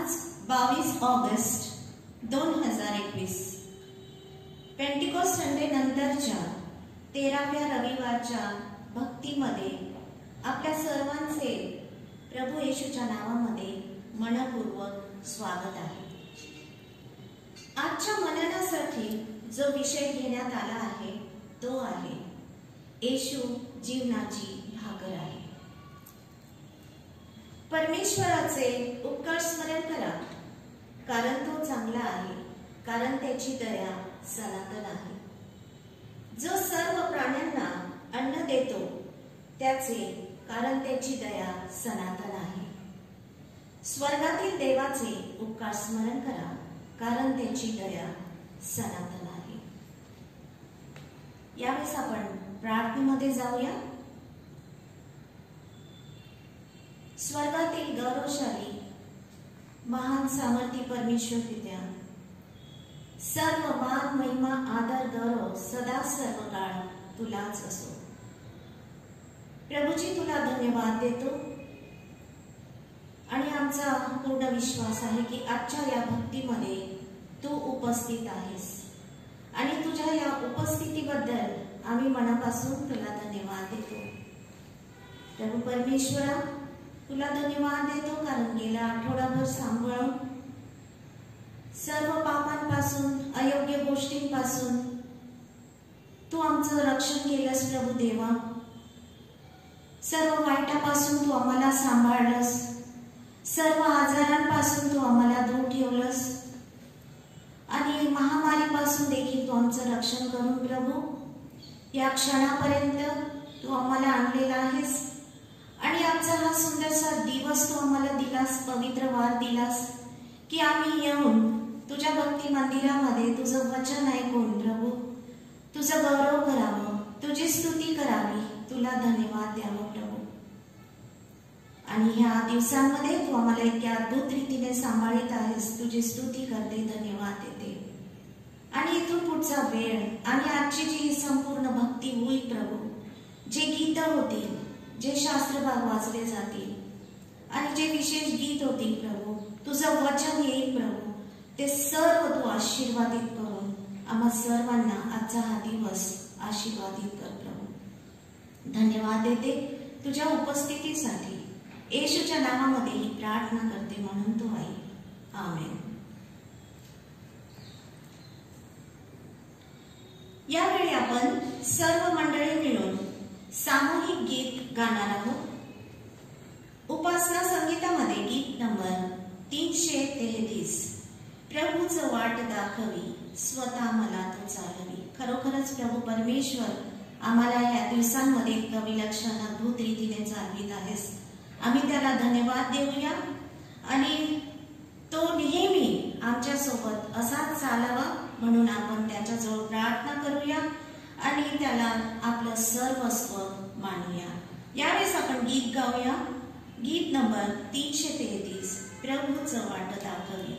आज 22 August 2021 Pentecost Sunday नंतरच्या 13व्या रविवारच्या भक्तीमध्ये आपल्या सर्वांचे प्रभू येशूच्या नावामध्ये मनपूर्वक स्वागत आहे। आजच्या मननासाठी जो विषय घेण्यात आला आहे तो आहे येशू जीवनाची भाकर आहे। परमेश्वराचे उपकार स्मरण करा, कारण तो चांगला आहे, कारण त्याची दया सनातन आहे। जो सर्व प्राण्यांना अन्न देतो त्याचे, कारण त्याची दया सनातन आहे। स्वर्गातील देवाचे उपकार स्मरण करा, कारण त्याची दया सनातन आहे। यावेळेस आपण प्रार्थनेमध्ये जाऊया। स्वर्गातील गौरवशाली महान सामर्थी परमेश्वर पित्या, सर्व मान महिमा आदर गौरव सदा सर्व काळ तुलाच असो। प्रभूजी तुला धन्यवाद देतो आणि आमचा पूर्ण विश्वास आहे की आजच्या या भक्तीमध्ये तू उपस्थित आहेस आणि तुझ्या या उपस्थितीबद्दल आम्ही मनापासून तुला धन्यवाद देतो। प्रभू परमेश्वरा, तुला धन्यवाद देतो कारण गेला आठवडाभर सांभाळून सर्व पापांपासून अयोग्य गोष्टींपासून तू आमचं रक्षण केलंस। प्रभू देवा, सर्व वाईटापासून तू आम्हाला सांभाळलंस, सर्व आजारांपासून तू आम्हाला दूर ठेवलंस आणि महामारीपासून देखील तू आमचं रक्षण करून प्रभू या क्षणापर्यंत तू आम्हाला आणलेला आहेस आणि आमचा हा सुंदरसा दिवस तू आम्हाला दिलास, पवित्र वार दिलास की आम्ही येऊन तुझ्या भक्ती मंदिरामध्ये तुझं वचन ऐकून प्रभू तुझं गौरव करावं, तुझी स्तुती करावी, तुला धन्यवाद द्यावं प्रभू। आणि ह्या दिवसांमध्ये तू आम्हाला इतक्या अद्भुत रीतीने सांभाळत आहेस, तुझी स्तुती करते, धन्यवाद देते। आणि इथून पुढचा वेळ आणि आजची जी संपूर्ण भक्ती होईल प्रभू, जे गीत होतील, जे शास्त्रभाग वाचले जातील आणि जे विशेष गीत होतील प्रभू, तुझं वचन येईल प्रभू, ते सर्व तू आशीर्वादित करून आम्हा सर्वांना आजचा हा दिवस आशीर्वादित कर प्रभू। धन्यवाद देते तुझ्या उपस्थितीसाठी, येशूच्या नावामध्ये ही प्रार्थना करते म्हणून तू आई, आमेन। यावेळी आपण सर्व मंडळी मिळून सामूहिक गीत गाणार आहोत। उपासना संगीतामध्ये गीत नंबर 333, प्रभूचं वाट दाखवी स्वतः मला तो चालवी। खरोखरच प्रभू परमेश्वर आम्हाला या दिवसांमध्ये इतकं विलक्षण अद्भुत रीतीने चालवित आहेस, आम्ही त्याला धन्यवाद देऊया आणि तो नेहमी आमच्या सोबत असाच चालावा म्हणून आपण त्याच्याजवळ प्रार्थना करूया आणि त्याला आपलं सर्वस्व मानूया। यावेळेस आपण गीत गाऊया, गीत नंबर 333, प्रभूचं वाट दाखवी।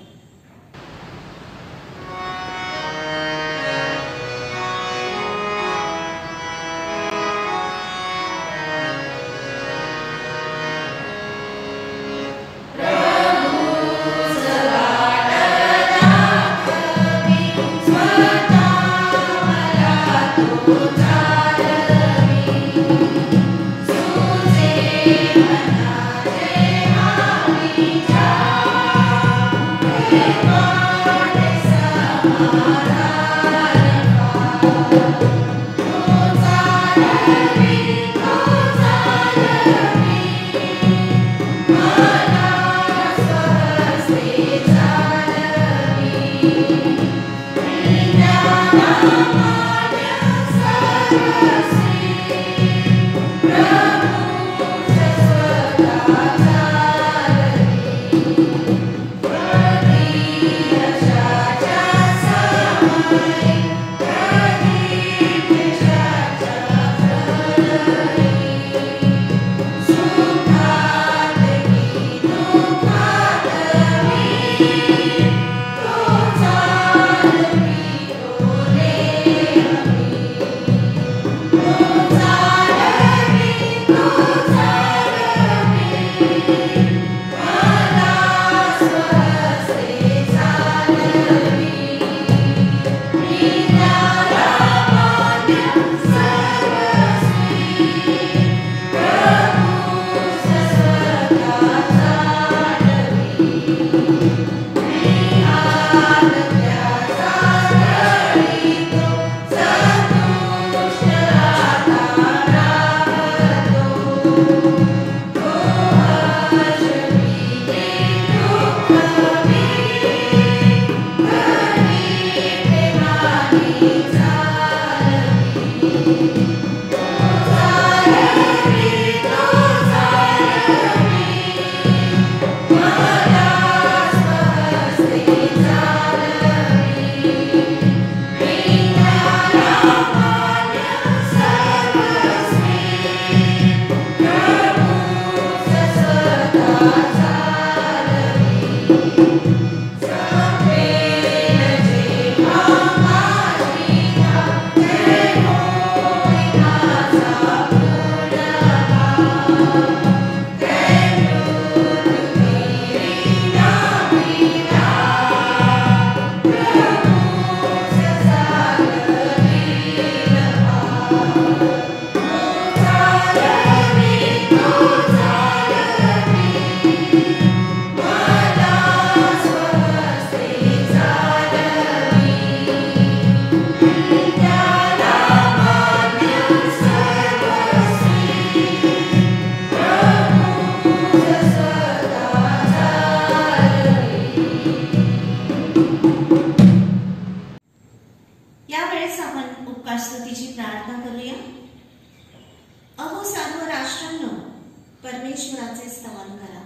परमेश्वराचे स्तवन करा.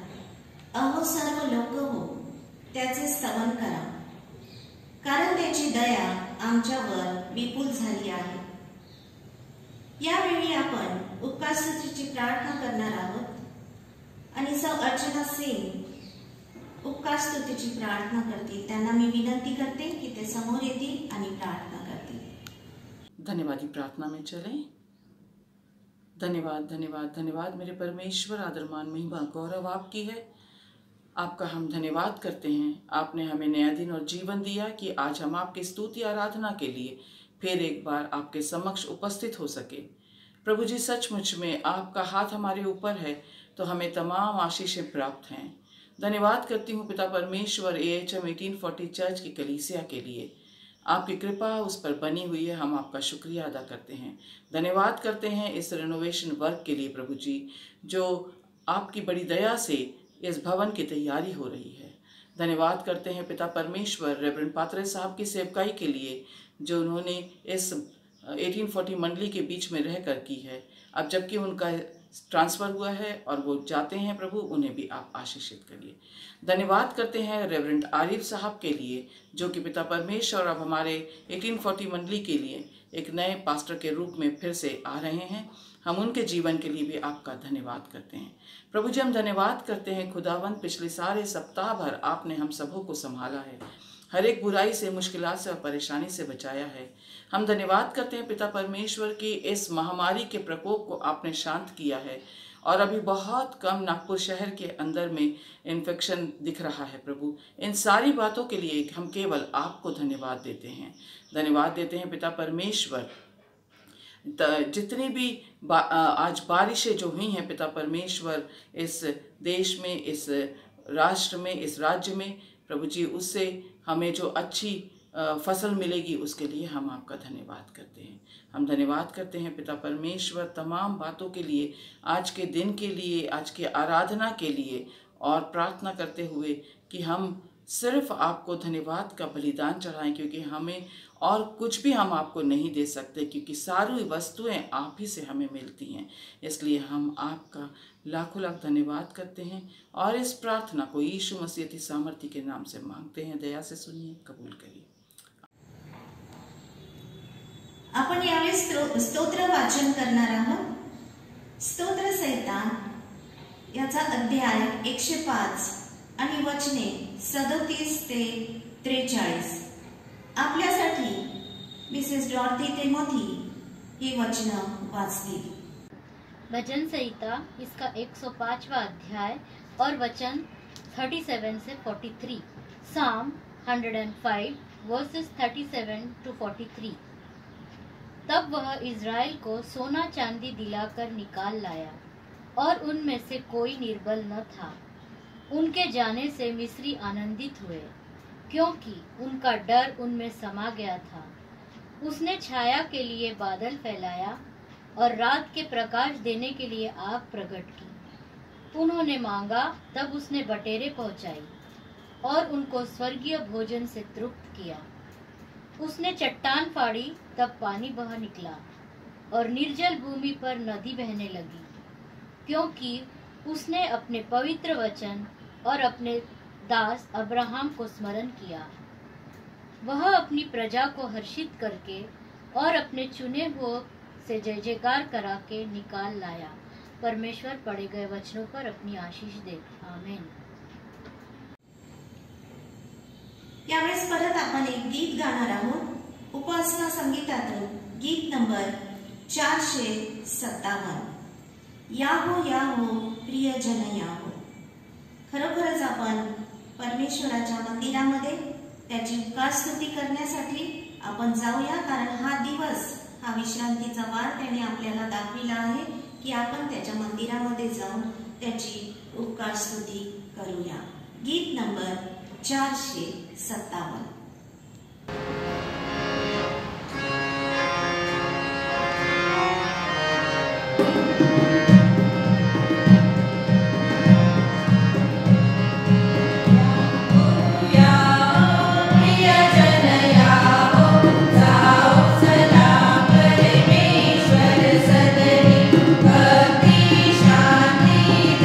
अहो सर्व लोक हो, त्याचे स्तवन करा, कारण त्याची दया आमच्यावर विपुल झाली आहे. यावेळी आपण उपकार स्तुतीची प्रार्थना करणार आहोत आणि सौ अर्चना सिंग उपकार स्तुतीची प्रार्थना करतील. त्यांना मी विनंती करते की ते समोर येतील आणि प्रार्थना करतील. धन्यवादी प्रार्थना में चलें. धन्यवाद धन्यवाद धन्यवाद मेरे परमेश्वर. आदरमान महिमा गौरव आपकी है. आपका हम धन्यवाद करते हैं. आपने हमें नया दिन और जीवन दिया कि आज हम आपकी स्तुति आराधना के लिए फिर एक बार आपके समक्ष उपस्थित हो सके. प्रभु जी, सचमुच में आपका हाथ हमारे ऊपर है तो हमें तमाम आशीषें प्राप्त हैं. धन्यवाद करती हूँ पिता परमेश्वर AHM 1840 चर्च की कलीसिया के लिए. आपकी कृपा उस पर बनी हुई है. हम आपका शुक्रिया अदा करते हैं. धन्यवाद करते हैं इस रेनोवेशन वर्क के लिए प्रभु जी, जो आपकी बड़ी दया से इस भवन की तैयारी हो रही है. धन्यवाद करते हैं पिता परमेश्वर रेवरेंड पात्रे साहब की सेवकाई के लिए, जो उन्होंने इस 1840 मंडली के बीच में रहकर की है. अब जबकि उनका ट्रांसफ़र हुआ है और वो जाते हैं प्रभु, उन्हें भी आप आशीषित करिए. धन्यवाद करते हैं रेवरेंड आरिफ साहब के लिए, जो कि पिता परमेश्वर अब हमारे 1840 मंडली के लिए एक नए पास्टर के रूप में फिर से आ रहे हैं. हम उनके जीवन के लिए भी आपका धन्यवाद करते हैं. प्रभु जी, हम धन्यवाद करते हैं खुदावंद, पिछले सारे सप्ताह भर आपने हम सबों को संभाला है, हर एक बुराई से, मुश्किलात से और परेशानी से बचाया है. हम धन्यवाद करते हैं पिता परमेश्वर की इस महामारी के प्रकोप को आपने शांत किया है और अभी बहुत कम नागपुर शहर के अंदर में इन्फेक्शन दिख रहा है. प्रभु, इन सारी बातों के लिए हम केवल आपको धन्यवाद देते हैं. धन्यवाद देते हैं पिता परमेश्वर, जितनी भी आज बारिशें जो हुई हैं पिता परमेश्वर इस देश में, इस राष्ट्र में, इस राज्य में प्रभु जी, उससे हमें जो अच्छी फसल मिलेगी उसके लिए हम आपका धन्यवाद करते हैं. हम धन्यवाद करते हैं पिता परमेश्वर तमाम बातों के लिए, आज के दिन के लिए, आज के आराधना के लिए, और प्रार्थना करते हुए कि हम सिर्फ आपको धन्यवाद का बलिदान चढ़ाएं, क्योंकि हमें और कुछ भी हम आपको नहीं दे सकते, क्योंकि सारी वस्तुएं आप ही से हमें मिलती हैं. इसलिए हम आपका लाखों लाख धन्यवाद करते हैं और इस प्रार्थना को यीशु मसीह की सामर्थ्य के नाम से मांगते हैं. दया से सुनिए, कबूल करिए. आपण यावेळी स्तोत्र वाचन करणार आहोत. स्तोत्र संहिता याचा अध्याय 105 आणि वचने 37 ते 43. आपल्यासाठी मिसेस डॉर्थी टिमोथी ही वचनं वाचतील. भजन संहिता इसका 105वां अध्याय और वचन 37 से 43. साम 105 वर्सेस 37 to 43. तब वह इज़राइल को सोना चांदी दिलाकर निकाल लाया और उनमें से कोई निर्बल न था. उनके जाने से मिस्री आनंदित हुए, क्योंकि उनका डर उनमें समा गया था. उसने छाया के लिए बादल फैलाया और रात के प्रकाश देने के लिए आग प्रकट की. उन्होंने मांगा, तब उसने बटेरें पहुंचाई और उनको स्वर्गीय भोजन से तृप्त किया. उसने चट्टान फाड़ी, तब पानी बह निकला और निर्जल भूमि पर नदी बहने लगी, क्योंकि उसने अपने पवित्र वचन और अपने दास अब्राहम को स्मरण किया. वह अपनी प्रजा को हर्षित करके और अपने चुने हुए से जय जयकार करा के निकाल लाया. परमेश्वर पढ़े गए वचनों पर अपनी आशीष दे. आमीन. यावेळेस परत आपण एक गीत गाणार आहोत. उपासना संगीतातून गीत नंबर 457. याहो प्रियजन याहो. खरोखरच आपण परमेश्वराच्या मंदिरामध्ये त्याची उपकार स्तुती करण्यासाठी आपण जाऊया, कारण हा दिवस, हा विश्रांतीचा वार त्याने आपल्याला दाखविला आहे की आपण त्याच्या मंदिरामध्ये जाऊन त्याची उपकार स्तुती करूया. गीत नंबर 457. भक्ति शांति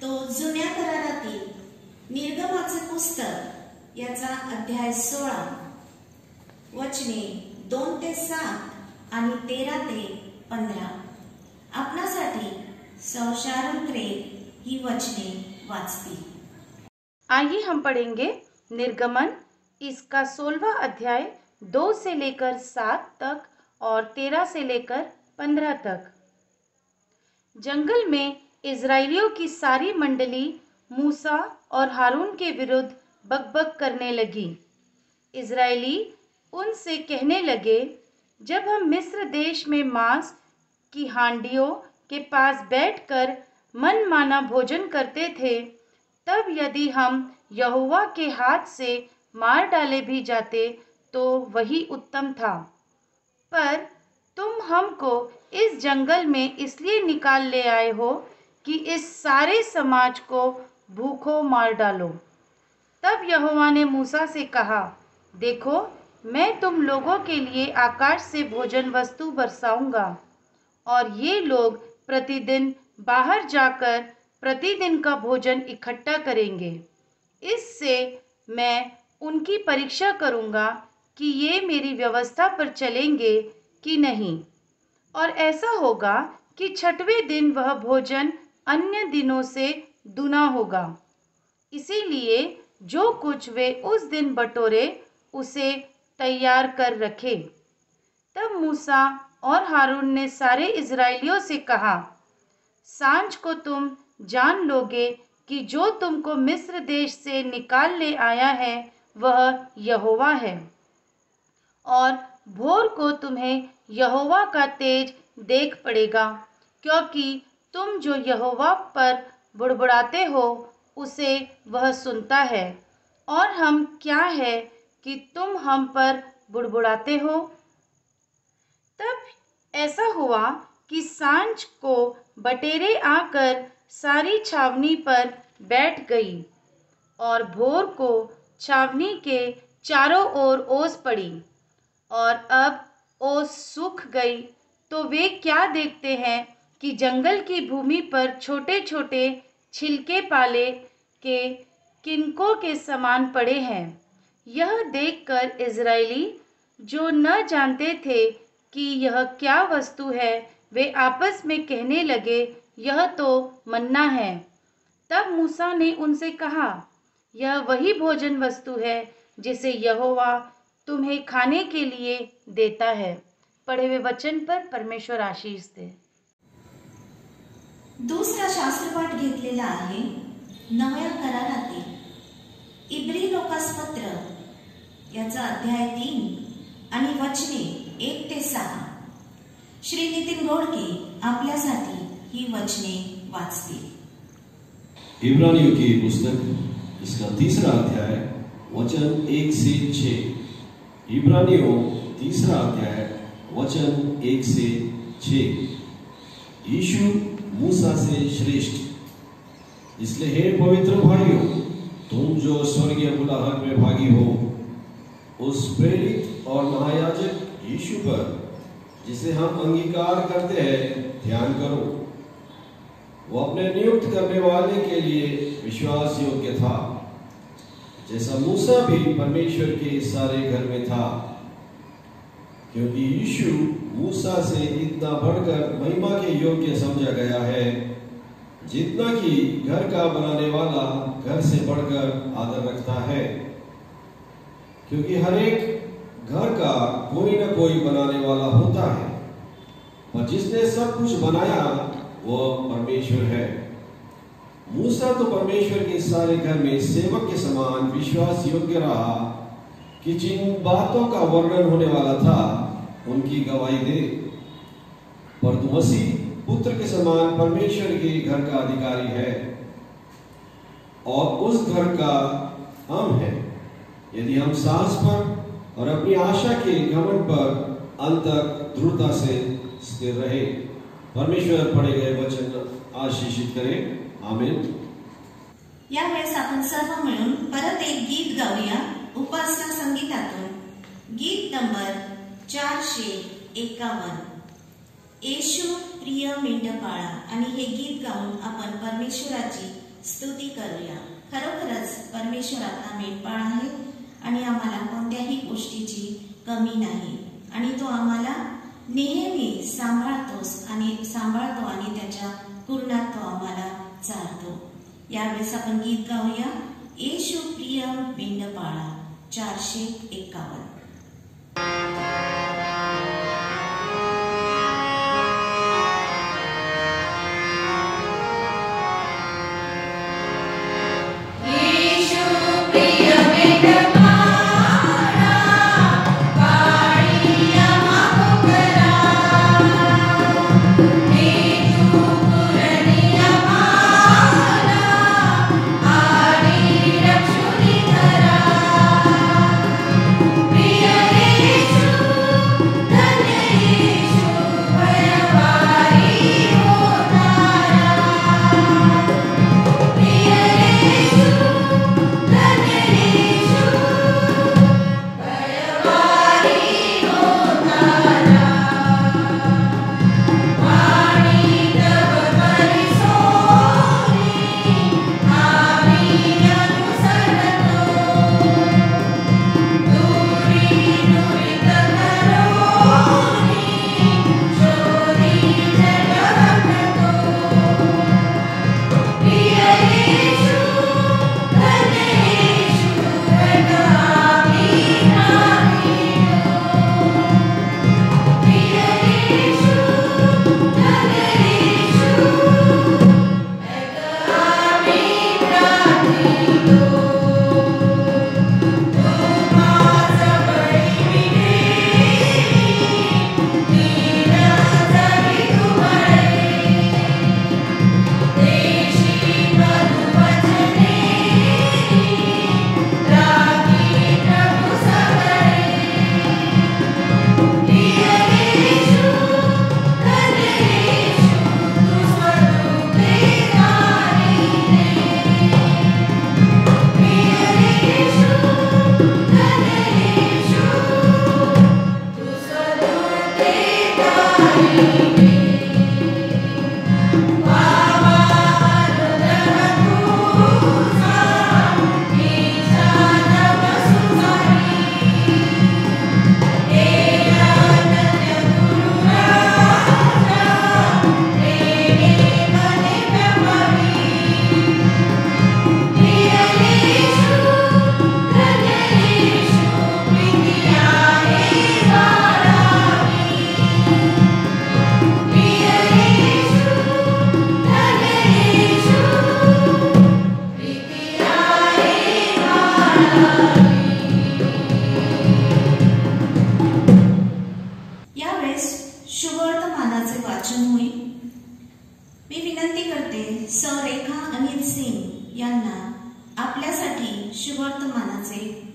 तो जुन्या करारातील निर्गमाचे पुस्तक याचा अध्याय 16 वचने 2 ते 7 आणि 13 ते 15 आपणासाठी शारोन क्रेग ही वचने वाचतील। आइए हम पढ़ेंगे निर्गमन इसका 16वां अध्याय 2 से लेकर 7 तक और 13 से लेकर 15 तक। जंगल में इजराइलियों की सारी मंडली मूसा और हारून के विरुद्ध बकबक करने लगी। इजराइली उनसे कहने लगे, जब हम मिस्र देश में मांस की हांडियों के पास बैठकर मनमाना भोजन करते थे, तब यदि हम यहोवा के हाथ से मार डाले भी जाते तो वही उत्तम था। पर तुम हमको इस जंगल में इसलिए निकाल ले आए हो कि इस सारे समाज को भूखों मार डालो। तब यहोवा ने मूसा से कहा, देखो, मैं तुम लोगों के लिए आकाश से भोजन वस्तु बरसाऊंगा और ये लोग प्रतिदिन बाहर जाकर प्रतिदिन का भोजन इकट्ठा करेंगे। इससे मैं उनकी परीक्षा करूंगा कि ये मेरी व्यवस्था पर चलेंगे कि नहीं। और ऐसा होगा कि 6वें दिन वह भोजन अन्य दिनों से दुना होगा। इसीलिए जो कुछ वे उस दिन बटोरे उसे तैयार कर रखे। तब मूसा और हारून ने सारे इजराइलियों से कहा, सांझ को तुम जान लोगे कि जो तुमको मिस्र देश से निकाल ले आया है वह यहोवा है। और भोर को तुम्हें यहोवा का तेज देख पड़ेगा, क्योंकि तुम जो यहोवा पर बुड़बुड़ाते हो उसे वह सुनता है। और हम क्या है कि तुम हम पर बुड़बुड़ाते हो। तब ऐसा हुआ कि सांझ को बटेरें आकर सारी छावनी पर बैठ गई और भोर को छावनी के चारों ओर ओस पड़ी। और अब ओस सूख गई तो वे क्या देखते हैं कि जंगल की भूमि पर छोटे छोटे छिलके पाले के किनकों के समान पड़े हैं। यह देखकर इजराइली जो न जानते थे कि यह क्या वस्तु है, वे आपस में कहने लगे, यह तो मन्ना है। तब मूसा ने उनसे कहा, यह वही भोजन वस्तु है जिसे यहोवा तुम्हें खाने के लिए देता है। पढ़े हुए वचन पर परमेश्वर आशीष दे। दुसरा शास्त्रपाठ घेतलेला आहे नव्या करारातील इब्री लोकासपत्र याचा अध्याय 3 आणि वचने 1 ते 6। श्री नितीन गोडके आपल्यासाठी ही वचने वाचतील। इब्रानियों की पुस्तक इसका 3रा अध्याय वचन 1 से 6। इब्रानियों 3रा अध्याय वचन 1 से 6। यीशु मूसा से श्रेष्ठ। इसलिए हे पवित्र भाइयों, तुम जो स्वर्गीय बुलाहट में भागी हो, उस प्रेरित और महायाजक यीशु पर जिसे हम अंगीकार करते हैं ध्यान करो। वो अपने नियुक्त करने वाले के लिए विश्वास योग्य था, जैसा मूसा भी परमेश्वर के सारे घर में था। क्योंकि यीशु मूसा से इतना बढ़कर महिमा के योग्य समझा गया है, जितना कि घर का बनाने वाला घर से बढ़कर आदर रखता है। क्योंकि हर एक घर का कोई न कोई बनाने वाला होता है, पर जिसने सब कुछ बनाया वो परमेश्वर है। मूसा तो परमेश्वर के सारे घर में सेवक के समान विश्वास योग्य रहा कि जिन बातों का वर्णन होने वाला था उनकी गवाही दे। परंतु मसीह पुत्र के समान परमेश्वर के घर का अधिकारी है और उस घर का हम है, यदि हम साहस पर और अपनी आशा के घमंड पर अंत तक दृढ़ता से स्थिर रहे। परमेश्वर पढ़े गए वचन आशीषित करे। आमीन। यावेळेस आपण सर्व मिळून परत एक गीत गाऊया उपासना संगीतातून, गीत नंबर 451, येशू प्रिय मेंढपाळा। आणि हे गीत गाऊन आपण परमेश्वराची स्तुती करूया. खरोखरच परमेश्वर आपला मेंढपाळ आहे आणि आम्हाला कोणत्याही गोष्टीची कमी नाही आणि तो आम्हाला नेहमी सांभाळतो आणि त्याच्या कुरणात तो आम्हाला चालतो. यावेळेस आपण गीत गाऊया. येशू प्रिय मेंढपाळा 451.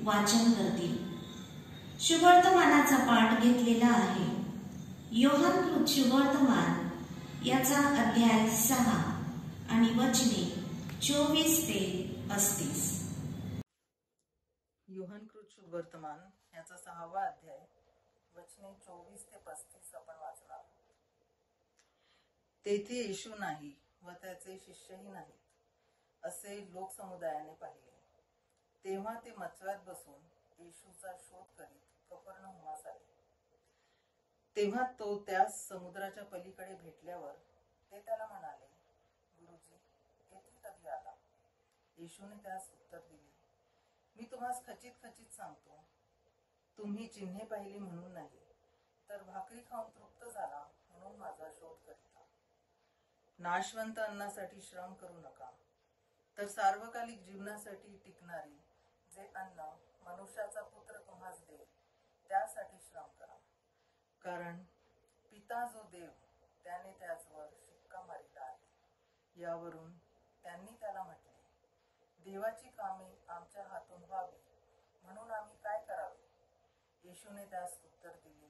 वाचन करतील. शुभवर्तमानाचा पाठ घेतलेला आहे. योहानकृत शुभवर्तमान याचा अध्याय 6 आणि वचने 24 ते 35. योहानकृत शुभवर्तमान याचा 6वा अध्याय वचने 24 ते 35 आपण वाचणार. तेथे येशू नाही व त्याचे शिष्यही नाहीत असे लोकसमुदायाने पाहिले. तेव्हा ते मचव्यात बसून येशूचा शोध करीत कफरनहूमास आले. तेव्हा तो त्यास समुद्राच्या पलीकडे भेटल्यावर ते त्याला म्हणाले, गुरुजी, येथे कधी आला? येशूने त्यास उत्तर दिले, मी तुम्हास खचित खचित सांगतो, तुम्ही चिन्हे पाहिली म्हणून नाही, तर भाकरी खाऊन तृप्त झाला म्हणून माझा शोध करीता. नाशवंत अन्नासाठी श्रम करू नका, तर सार्वकालिक जीवनासाठी टिकणारी जे अन्न मनुष्याचा पुत्र तुम्हास देईल त्यासाठी श्रम करा. कारण पिता जो देव त्याने त्याचवर शिक्का मारिला आहे. यावरून त्यांनी त्याला म्हटले, देवाची कामे आमच्या हातून व्हावी म्हणून आम्ही काय करावे? येशूने त्यास उत्तर दिले,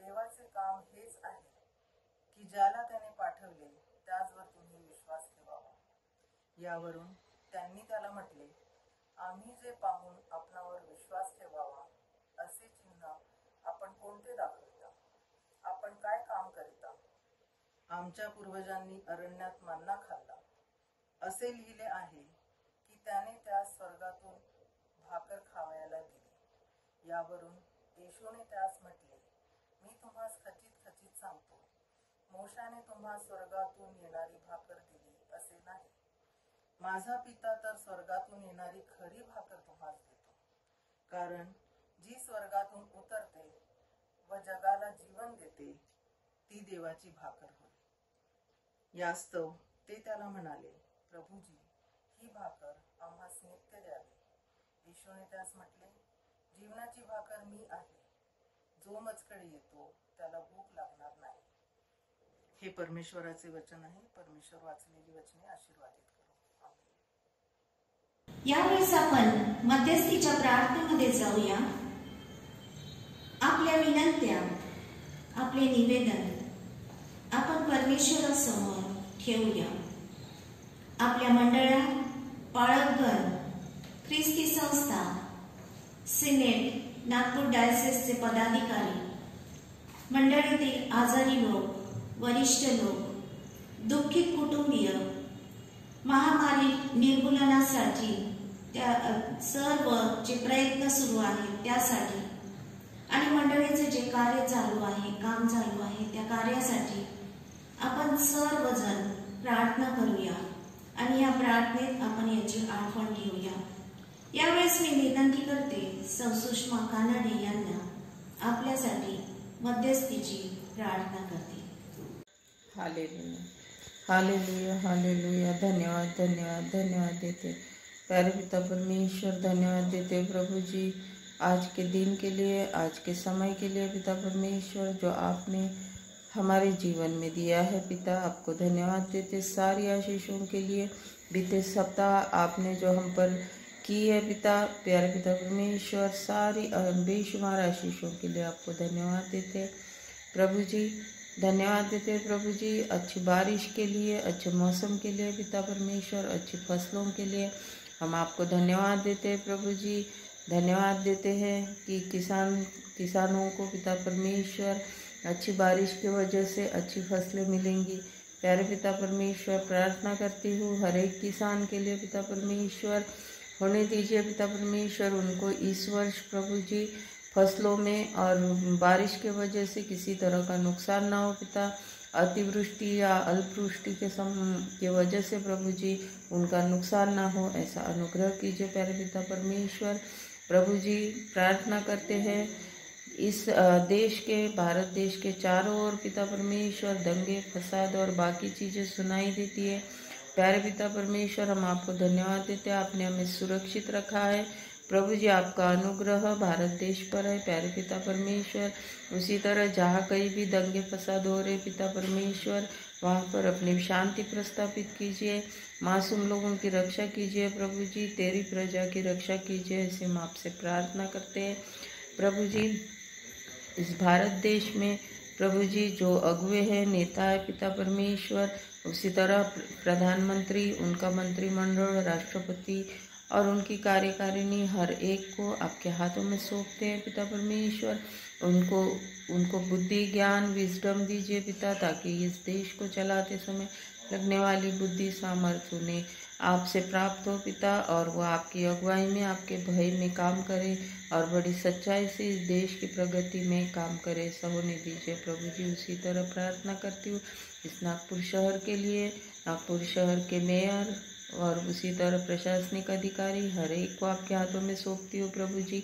देवाचे काम हेच आहे की ज्याला त्याने पाठवले त्याचवर तुम्ही विश्वास ठेवावा. यावरून त्यांनी त्याला म्हटले, आम्ही जे पाहून आपणावर विश्वास ठेवावा असे चिन्ह आपण कोणते दाखविता? आपण काय काम करिता? आमच्या पूर्वजांनी अरण्यात मन्ना खाल्ला, असे लिहिले आहे की त्याने त्यास स्वर्गातून भाकर खावयाला दिली. यावरून येशूने त्यास म्हटले, मी तुम्हास खचित खचित सांगतो, मोशाने तुम्हा स्वर्गातून येणारी भाकर दिली असे नाही. माझा पिता तर स्वर्गातून येणारी खरी भाकर तुम्हास देतो. कारण जी स्वर्गातून उतरते व जगाला जीवन देते ती देवाची भाकर होय. यास्तव ते त्याला म्हणाले, प्रभुजी, ही भाकर आम्हास नित्य द्यावी. येशूने त्यास म्हटले, जीवनाची भाकर मी आहे. जो माझ्याकडे येतो त्याला भूक लागणार नाही. हे परमेश्वराचे वचन आहे. परमेश्वर वाचलेली वचने आशीर्वादित करो. यावेळेस आपण मध्यस्थीच्या प्रार्थनेमध्ये जाऊया. आपल्या विनंत्या, आपले निवेदन आपण परमेश्वरासमोर ठेवूया. आपल्या मंडळा, पाळकगण, ख्रिस्ती संस्था, सिनेट, नागपूर डायसेसचे पदाधिकारी, मंडळीतील आजारी लोक, वरिष्ठ लोक, दुःखित कुटुंबीय, महामारी निर्मूलनासाठी त्या सर्व जे प्रयत्न सुरू आहेत त्यासाठी आणि मंडळीचे जे कार्य चालू आहे, काम चालू आहे, त्या कार्यासाठी आपण सर्वजण प्रार्थना करूया आणि या प्रार्थनेत आपण याची आठवण ठेवूया. यावेळेस मी विनंती करते सुषमा कानडे यांना आपल्यासाठी मध्यस्थीची प्रार्थना करते. Hallelujah, hallelujah, hallelujah. धन्यवाद, धन्यवाद, धन्यवाद देते प्यारे पिता परमेश्वर. धन्यवाद देते प्रभु जी आज के दिन के लिए, आज के समय के लिए पिता परमेश्वर, जो आपने हमारे जीवन में दिया है पिता. आपको धन्यवाद देते सारी आशीषों के लिए. बीते सप्ताह आपने जो हम पर की है पिता, प्यारे पिता परमेश्वर, सारी बेशुमार आशीषों के लिए आपको धन्यवाद देते प्रभु जी. धन्यवाद देते प्रभु जी अच्छी बारिश के लिए, अच्छे मौसम के लिए पिता परमेश्वर, अच्छी फसलों के लिए हम आपको धन्यवाद देते हैं प्रभु जी. धन्यवाद देते हैं कि किसानों को पिता परमेश्वर अच्छी बारिश की वजह से अच्छी फसलें मिलेंगी. प्यारे पिता परमेश्वर, प्रार्थना करती हूँ हर एक किसान के लिए पिता परमेश्वर, होने दीजिए पिता परमेश्वर उनको इस वर्ष प्रभु जी फसलों में और बारिश के वजह से किसी तरह का नुकसान ना हो पिता. अतिवृष्टि या अल्पवृष्टि के वजह से प्रभु जी उनका नुकसान ना हो, ऐसा अनुग्रह कीजिए प्यारे पिता परमेश्वर. प्रभु जी प्रार्थना करते हैं इस देश के, भारत देश के चारों ओर पिता परमेश्वर दंगे, फसाद और बाकी चीज़ें सुनाई देती है. प्यारे पिता परमेश्वर, हम आपको धन्यवाद देते हैं, आपने हमें सुरक्षित रखा है प्रभु जी. आपका अनुग्रह भारत देश पर है प्यारे पिता परमेश्वर. उसी तरह जहाँ कहीं भी दंगे फसाद हो रहे पिता परमेश्वर, वहाँ पर अपनी शांति प्रस्थापित कीजिए, मासूम लोगों की रक्षा कीजिए प्रभु जी, तेरी प्रजा की रक्षा कीजिए, ऐसे हम आपसे प्रार्थना करते हैं प्रभु जी. इस भारत देश में प्रभु जी जो अगुवे हैं, नेता है पिता परमेश्वर, उसी तरह प्रधानमंत्री, उनका मंत्रिमंडल, राष्ट्रपति और उनकी कार्यकारिणी, हर एक को आपके हाथों में सौंपते हैं पिता परमेश्वर. उनको बुद्धि, ज्ञान, विजडम दीजिए पिता, ताकि इस देश को चलाते समय लगने वाली बुद्धि, सामर्थ्य उन्हें आपसे प्राप्त हो पिता, और वो आपकी अगुवाई में, आपके भय में काम करे और बड़ी सच्चाई से इस देश की प्रगति में काम करे, ऐसा होने दीजिए प्रभु जी. उसी तरह प्रार्थना करती हूँ इस नागपुर शहर के लिए, नागपुर शहर के मेयर और उसी तरह प्रशासनिक अधिकारी, हर एक को आपके हाथों में सौंपती हूँ प्रभु जी.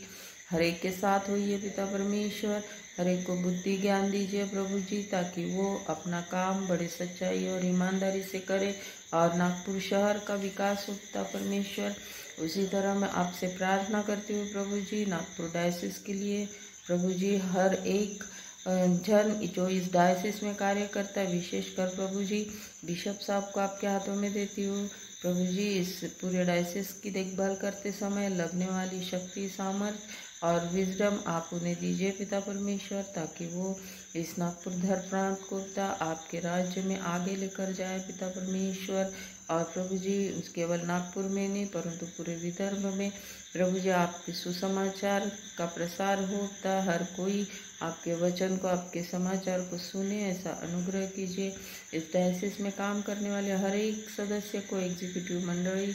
हर एक के साथ होइए पिता परमेश्वर, हर एक को बुद्धि ज्ञान दीजिए प्रभु जी, ताकि वो अपना काम बड़े सच्चाई और ईमानदारी से करे और नागपुर शहर का विकास हो पिता परमेश्वर. उसी तरह मैं आपसे प्रार्थना करती हूँ प्रभु जी नागपुर डायसिस के लिए प्रभु जी. हर एक जन जो इस डायसिस में कार्य करता है, विशेषकर प्रभु जी बिशप साहब को आपके हाथों में देती हूँ प्रभु जी. इस पूरे डायसिस की देखभाल करते समय लगने वाली शक्ति, सामर्थ्य और विजडम आप उन्हें दीजिए पिता परमेश्वर, ताकि वो इस नागपुर धर प्रांत को पिता आपके राज्य में आगे लेकर जाए पिता परमेश्वर. और प्रभु जी केवल नागपुर में नहीं परंतु पूरे विदर्भ में प्रभु जी आपके सुसमाचार का प्रसार हो पिता. हर कोई आपके वचन को, आपके समाचार को सुने, ऐसा अनुग्रह कीजिए। इस डायसिस में काम करने वाले हर एक सदस्य को, एग्जीक्यूटिव मंडली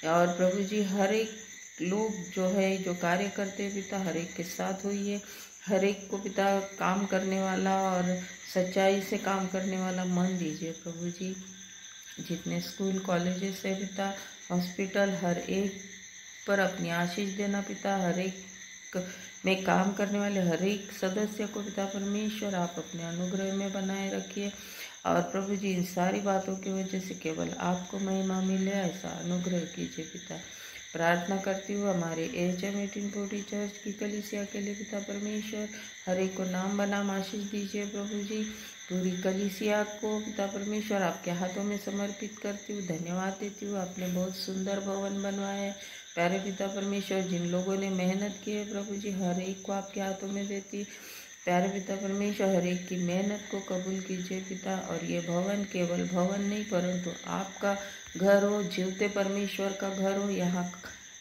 और प्रभु जी हर एक लोग जो है, जो कार्य करते हैं पिता, हर एक के साथ होइए। हर एक को पिता काम करने वाला और सच्चाई से काम करने वाला मन दीजिए प्रभु जी। जितने स्कूल कॉलेजेस है पिता, हॉस्पिटल, हर एक पर अपनी आशीष देना पिता। हर एक में काम करने वाले हर एक सदस्य को पिता परमेश्वर आप अपने अनुग्रह में बनाए रखिए। और प्रभु जी इन सारी बातों की वजह से केवल आपको महिमा मिले, ऐसा अनुग्रह कीजिए पिता। प्रार्थना करती हूँ हमारे HM 1840 चर्च की कलीसिया के लिए पिता परमेश्वर, हर एक को नाम बनाम आशीष दीजिए प्रभु जी। पूरी कलीसिया को पिता परमेश्वर आपके हाथों में समर्पित करती हूँ, धन्यवाद देती हूँ। आपने बहुत सुंदर भवन बनवाया है प्यारे पिता परमेश्वर। जिन लोगों ने मेहनत की है प्रभु जी, हर एक को आपके हाथों में देती प्यारे पिता परमेश्वर। हर एक की मेहनत को कबूल कीजिए पिता। और ये भवन केवल भवन नहीं परंतु आपका घर हो, जीवते परमेश्वर का घर हो। यहाँ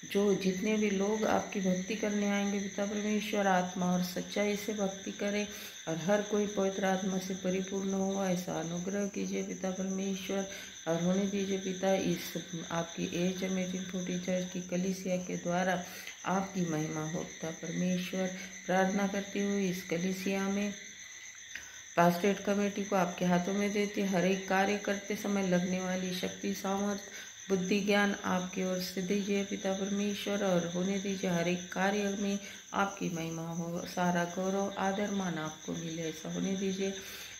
जो जितने भी लोग आपकी भक्ति करने आएंगे पिता परमेश्वर, आत्मा और सच्चाई से भक्ति करें और हर कोई पवित्र आत्मा से परिपूर्ण हो, ऐसा अनुग्रह कीजिए पिता परमेश्वर। और होने दीजिए पिता इस आपकी HM 1840 चर्च की कलीसिया के द्वारा आपकी महिमा हो पिता परमेश्वर। प्रार्थना करती हुई इस कलीसिया में पास्टेट कमेटी को आपके हाथों में देती, हर एक कार्य करते समय लगने वाली शक्ति, सामर्थ्य, बुद्धि, ज्ञान आपकी ओर से दीजिए पिता परमेश्वर। और होने दीजिए हर एक कार्य में आपकी महिमा हो, सारा गौरव आदर मान आपको मिले, ऐसा होने दीजिए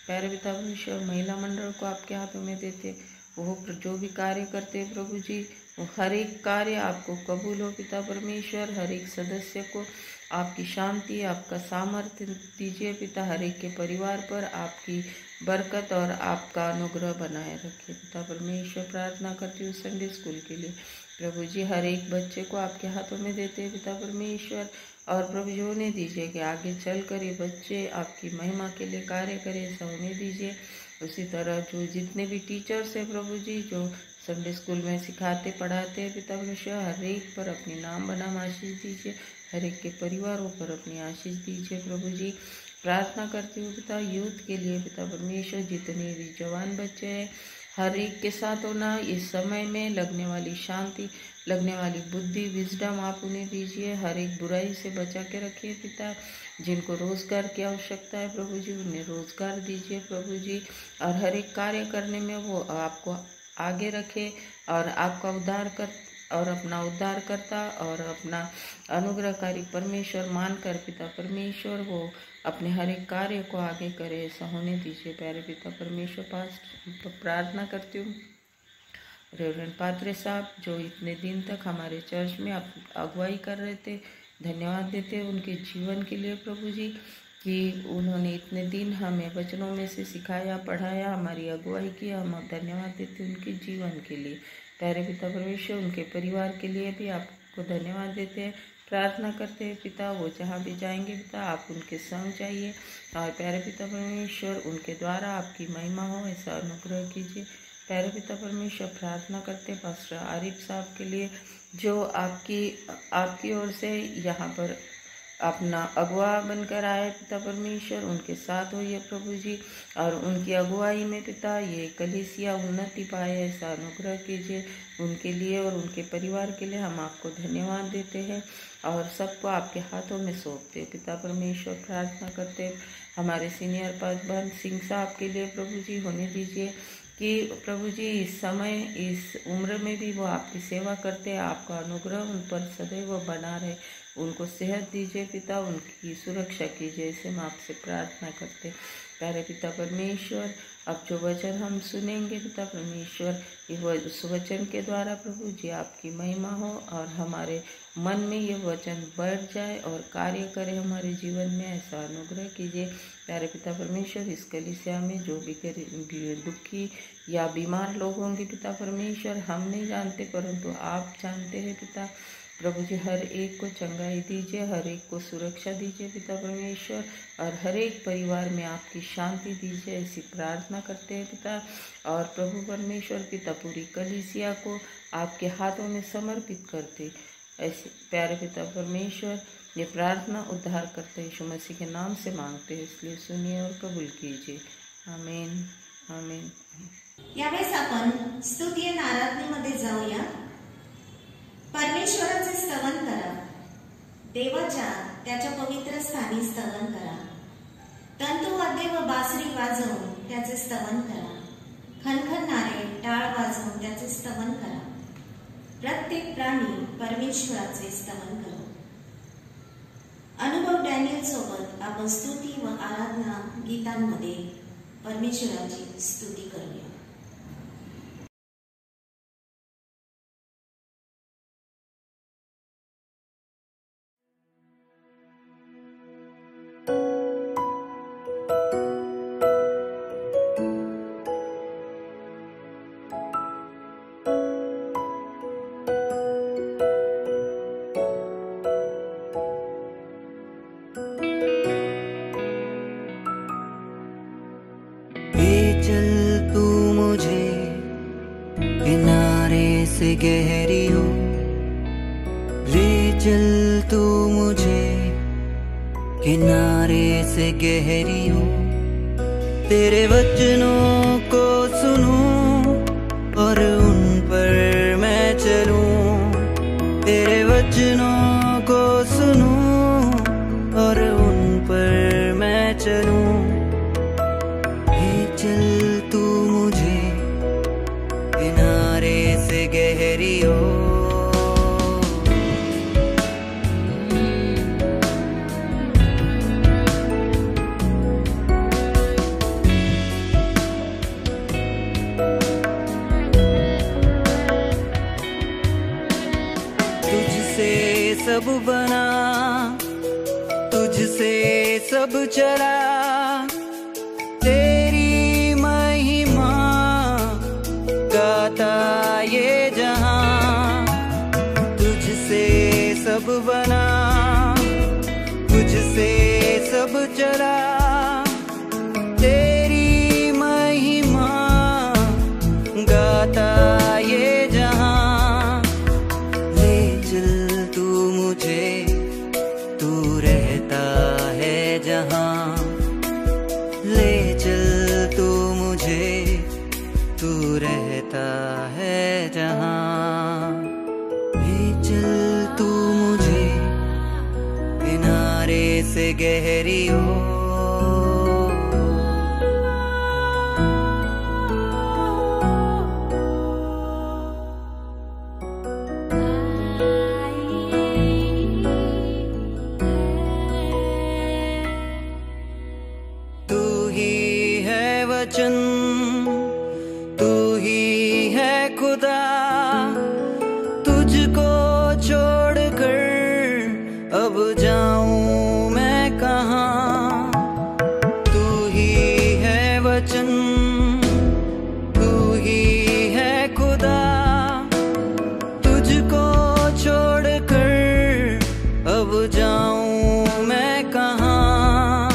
प्यारे पिता परमेश्वर। महिला मंडल को आपके हाथों में देते, वो जो भी कार्य करते हैं प्रभु जी, वो हर एक कार्य आपको कबूल हो पिता परमेश्वर। हर एक सदस्य को आपकी शांति, आपका सामर्थ्य दीजिए पिता। हर एक के परिवार पर आपकी बरकत और आपका अनुग्रह बनाए रखिए पिता परमेश्वर। प्रार्थना करती हूँ संडे स्कूल के लिए प्रभु जी, हर एक बच्चे को आपके हाथों में देते हैं पिता परमेश्वर। और प्रभु जी होने दीजिए कि आगे चलकर ये बच्चे आपकी महिमा के लिए कार्य करें, ऐसा होने दीजिए। उसी तरह जो जितने भी टीचर्स हैं प्रभु जी, जो संडे स्कूल में सिखाते पढ़ाते हैं पिता परमेश्वर, हर एक पर अपनी नाम बनाम आशीष दीजिए। हर एक के परिवारों पर अपनी आशीष दीजिए प्रभु जी। प्रार्थना करती हूँ पिता यूथ के लिए पिता परमेश्वर, जितने भी जवान बच्चे हैं हर एक के साथ होना, इस समय में लगने वाली शांति, लगने वाली बुद्धि, विजडम आप उन्हें दीजिए। हर एक बुराई से बचा के रखिए पिता। जिनको रोजगार की आवश्यकता है प्रभु जी, उन्हें रोजगार दीजिए प्रभु जी। और हर एक कार्य करने में वो आपको आगे रखे और आपका उद्धार कर और अपना उद्धार करता और अपना अनुग्रहकारी परमेश्वर मानकर पिता परमेश्वर वो अपने हर एक कार्य को आगे करे, ऐसा होने दीजिए प्यारे पिता परमेश्वर। पास प्रार्थना करती हूँ रेवरेंड पात्रे साहब, जो इतने दिन तक हमारे चर्च में अगुवाई कर रहे थे, धन्यवाद देते उनके जीवन के लिए प्रभु जी, कि उन्होंने इतने दिन हमें वचनों में से सिखाया, पढ़ाया, हमारी अगुवाई की। हम धन्यवाद देते उनके जीवन के लिए प्यारे पिता परमेश्वर। उनके परिवार के लिए भी आपको धन्यवाद देते हैं। प्रार्थना करते हैं पिता, वो जहाँ भी जाएंगे पिता आप उनके संग जाइए और प्यारे पिता परमेश्वर उनके द्वारा आपकी महिमा हो, ऐसा अनुग्रह कीजिए प्यारे पिता परमेश्वर। प्रार्थना करते हैं पास्टर आरिफ साहब के लिए, जो आपकी ओर से यहाँ पर अपना अगुवा बनकर आए पिता परमेश्वर, उनके साथ होइए प्रभु जी। और उनकी अगुवाई में पिता ये कलीसिया उन्नति पाए, ऐसा अनुग्रह कीजिए उनके लिए और उनके परिवार के लिए। हम आपको धन्यवाद देते हैं और सबको आपके हाथों में सौंपते हैं पिता परमेश्वर। प्रार्थना करते हैं हमारे सीनियर पासवान सिंह साहब के लिए प्रभु जी, होने दीजिए कि प्रभु जी इस समय इस उम्र में भी वो आपकी सेवा करते हैं, आपका अनुग्रह उन पर सदैव बना रहे। उनको सेहत दीजिए पिता, उनकी सुरक्षा कीजिए, ऐसे हम आपसे प्रार्थना करते प्यारे पिता परमेश्वर। अब जो वचन हम सुनेंगे पिता परमेश्वर, ये उस वचन के द्वारा प्रभु जी आपकी महिमा हो और हमारे मन में ये वचन बढ़ जाए और कार्य करे हमारे जीवन में, ऐसा अनुग्रह कीजिए प्यारे पिता परमेश्वर। इस कलीसिया में जो भी दुखी या बीमार लोग होंगे पिता परमेश्वर, हम नहीं जानते परंतु आप जानते हैं पिता प्रभु जी। हर एक को चंगाई दीजिए, हर एक को सुरक्षा दीजिए पिता परमेश्वर, और हर एक परिवार में आपकी शांति दीजिए, ऐसी प्रार्थना करते हैं पिता। और प्रभु परमेश्वर पिता पूरी कलीसिया को आपके हाथों में समर्पित करते ऐसे प्यारे पिता परमेश्वर, ये प्रार्थना उद्धार करते यीशु मसीह के नाम से मांगते हैं, इसलिए सुनिए और कबूल कीजिए। आमीन आमीन। यावेळेस आपण स्तुती आणि आराधनेमध्ये जाऊया। परमेश्वराचे स्तवन करा, देवाच्या त्याच्या पवित्र स्थानी स्तवन करा, तंतुवाद्य व बासरी वाजवून त्याचे स्तवन करा, खणखणणारे टाळ वाजवून त्याचे स्तवन करा। प्रत्येक प्राणी परमेश्वराचे स्तवन करो। अनुभव डॅनियल सोबत आपण स्तुती व आराधना गीतांमध्ये परमेश्वराची स्तुती करूया। से गहरी हो, ले चल तू मुझे किनारे से गहरी हो। तेरे वचनों को सुनूं और उन पर मैं चलूं, तेरे वचनों को सुनूं और उन पर मैं चलूं। ले चल तू मुझे किनारे से गहरी हो। तुझसे सब बना, तुझसे सब चला, तेरी महिमा गाता ये जहां। तुझसे सब बना, तुझसे सब चला, तेरी महिमा गाता ये जहां। ले चल तू मुझे, तू रहता है जहां। ले चल तू मुझे, तू रहता है जहां। ले चल तू मुझे किनारे से गहरी हो। तू ही है वचन, तू ही है खुदा, तुझको छोड़कर अब जाऊं मैं कहाँ। तू ही है वचन, तू ही है खुदा, तुझको छोड़कर अब जाऊं मैं कहाँ।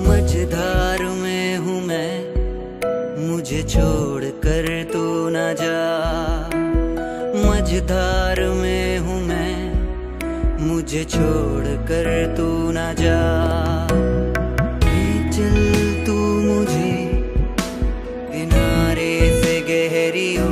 मझधार में हूँ मैं, मुझे छोड़ कर तू न जा। मझधार में हूँ मैं, मुझे छोड़ कर तू न जा। ले चल तू मुझे किनारे से गहरी हो।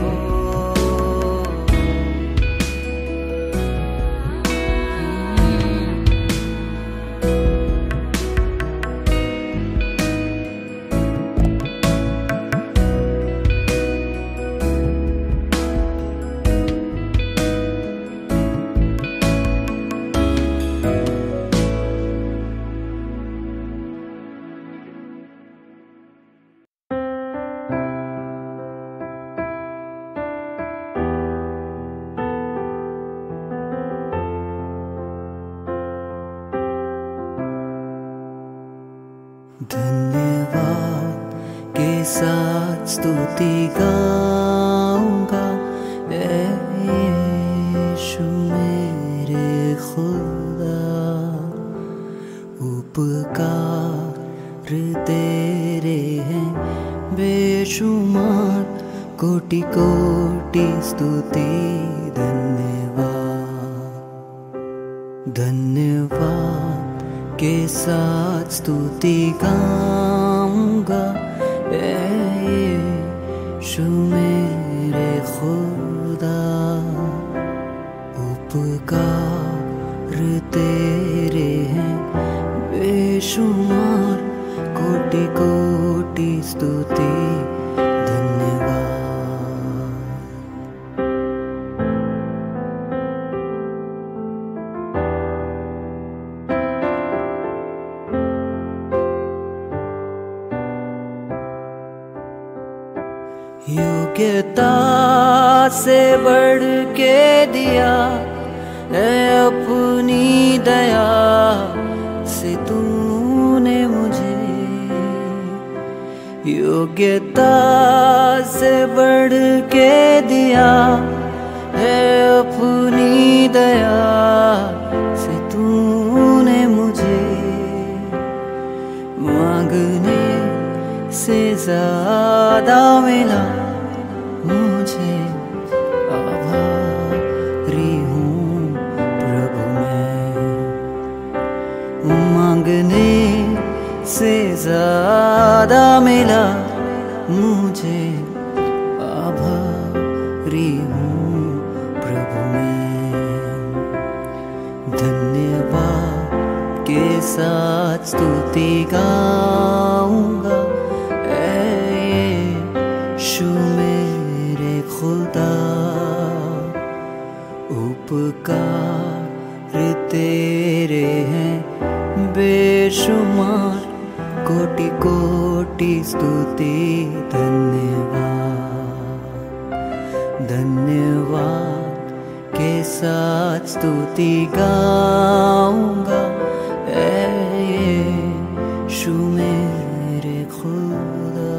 धन्यवाद के साथ स्तुति गाऊंगा, यीशु मेरे खुदा। उपकार तेरे हैं बेशुमार, कोटि कोटि स्तुति धन्यवाद। के साथ स्तुति गाऊंगा, यीशु मेरे खुदा। उपकार तेरे हैं बेशुमार, कोटि कोटि स्तुति धन्यवाद। योग्यता से बढ़ के दिया है अपनी दया से तूने मुझे, योग्यता से बढ़ के दिया है अपनी दया से तूने मुझे। मांगने से ज्यादा मिला मुझे, आभारी हूँ प्रभु मैं। मांगने से ज्यादा मिला मुझे, आभारी हूँ प्रभु मैं। धन्यवाद के साथ स्तुति गाऊंगा, यीशु मेरे खुदा। उपकार तेरे हैं बेशुमार, कोटि कोटि स्तुति धन्यवाद। धन्यवाद के साथ स्तुति गाऊंगा, यीशु मेरे खुदा।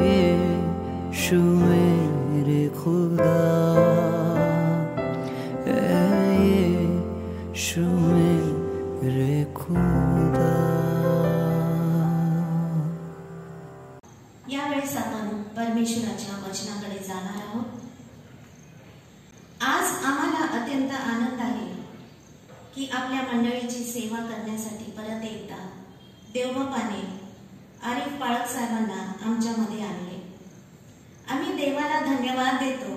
यीशु मेरे खुदा, यीशु मेरे खुदा। यावेळेस आपण परमेश्वराच्या वचनाकडे जाणार आहोत। आज आम्हाला अत्यंत आनंद आहे की आपल्या मंडळीची सेवा करण्यासाठी परत एकदा देवबापाने आरिफ पाळक साहेबांना आमच्यामध्ये आणले। आम्ही देवाला धन्यवाद देतो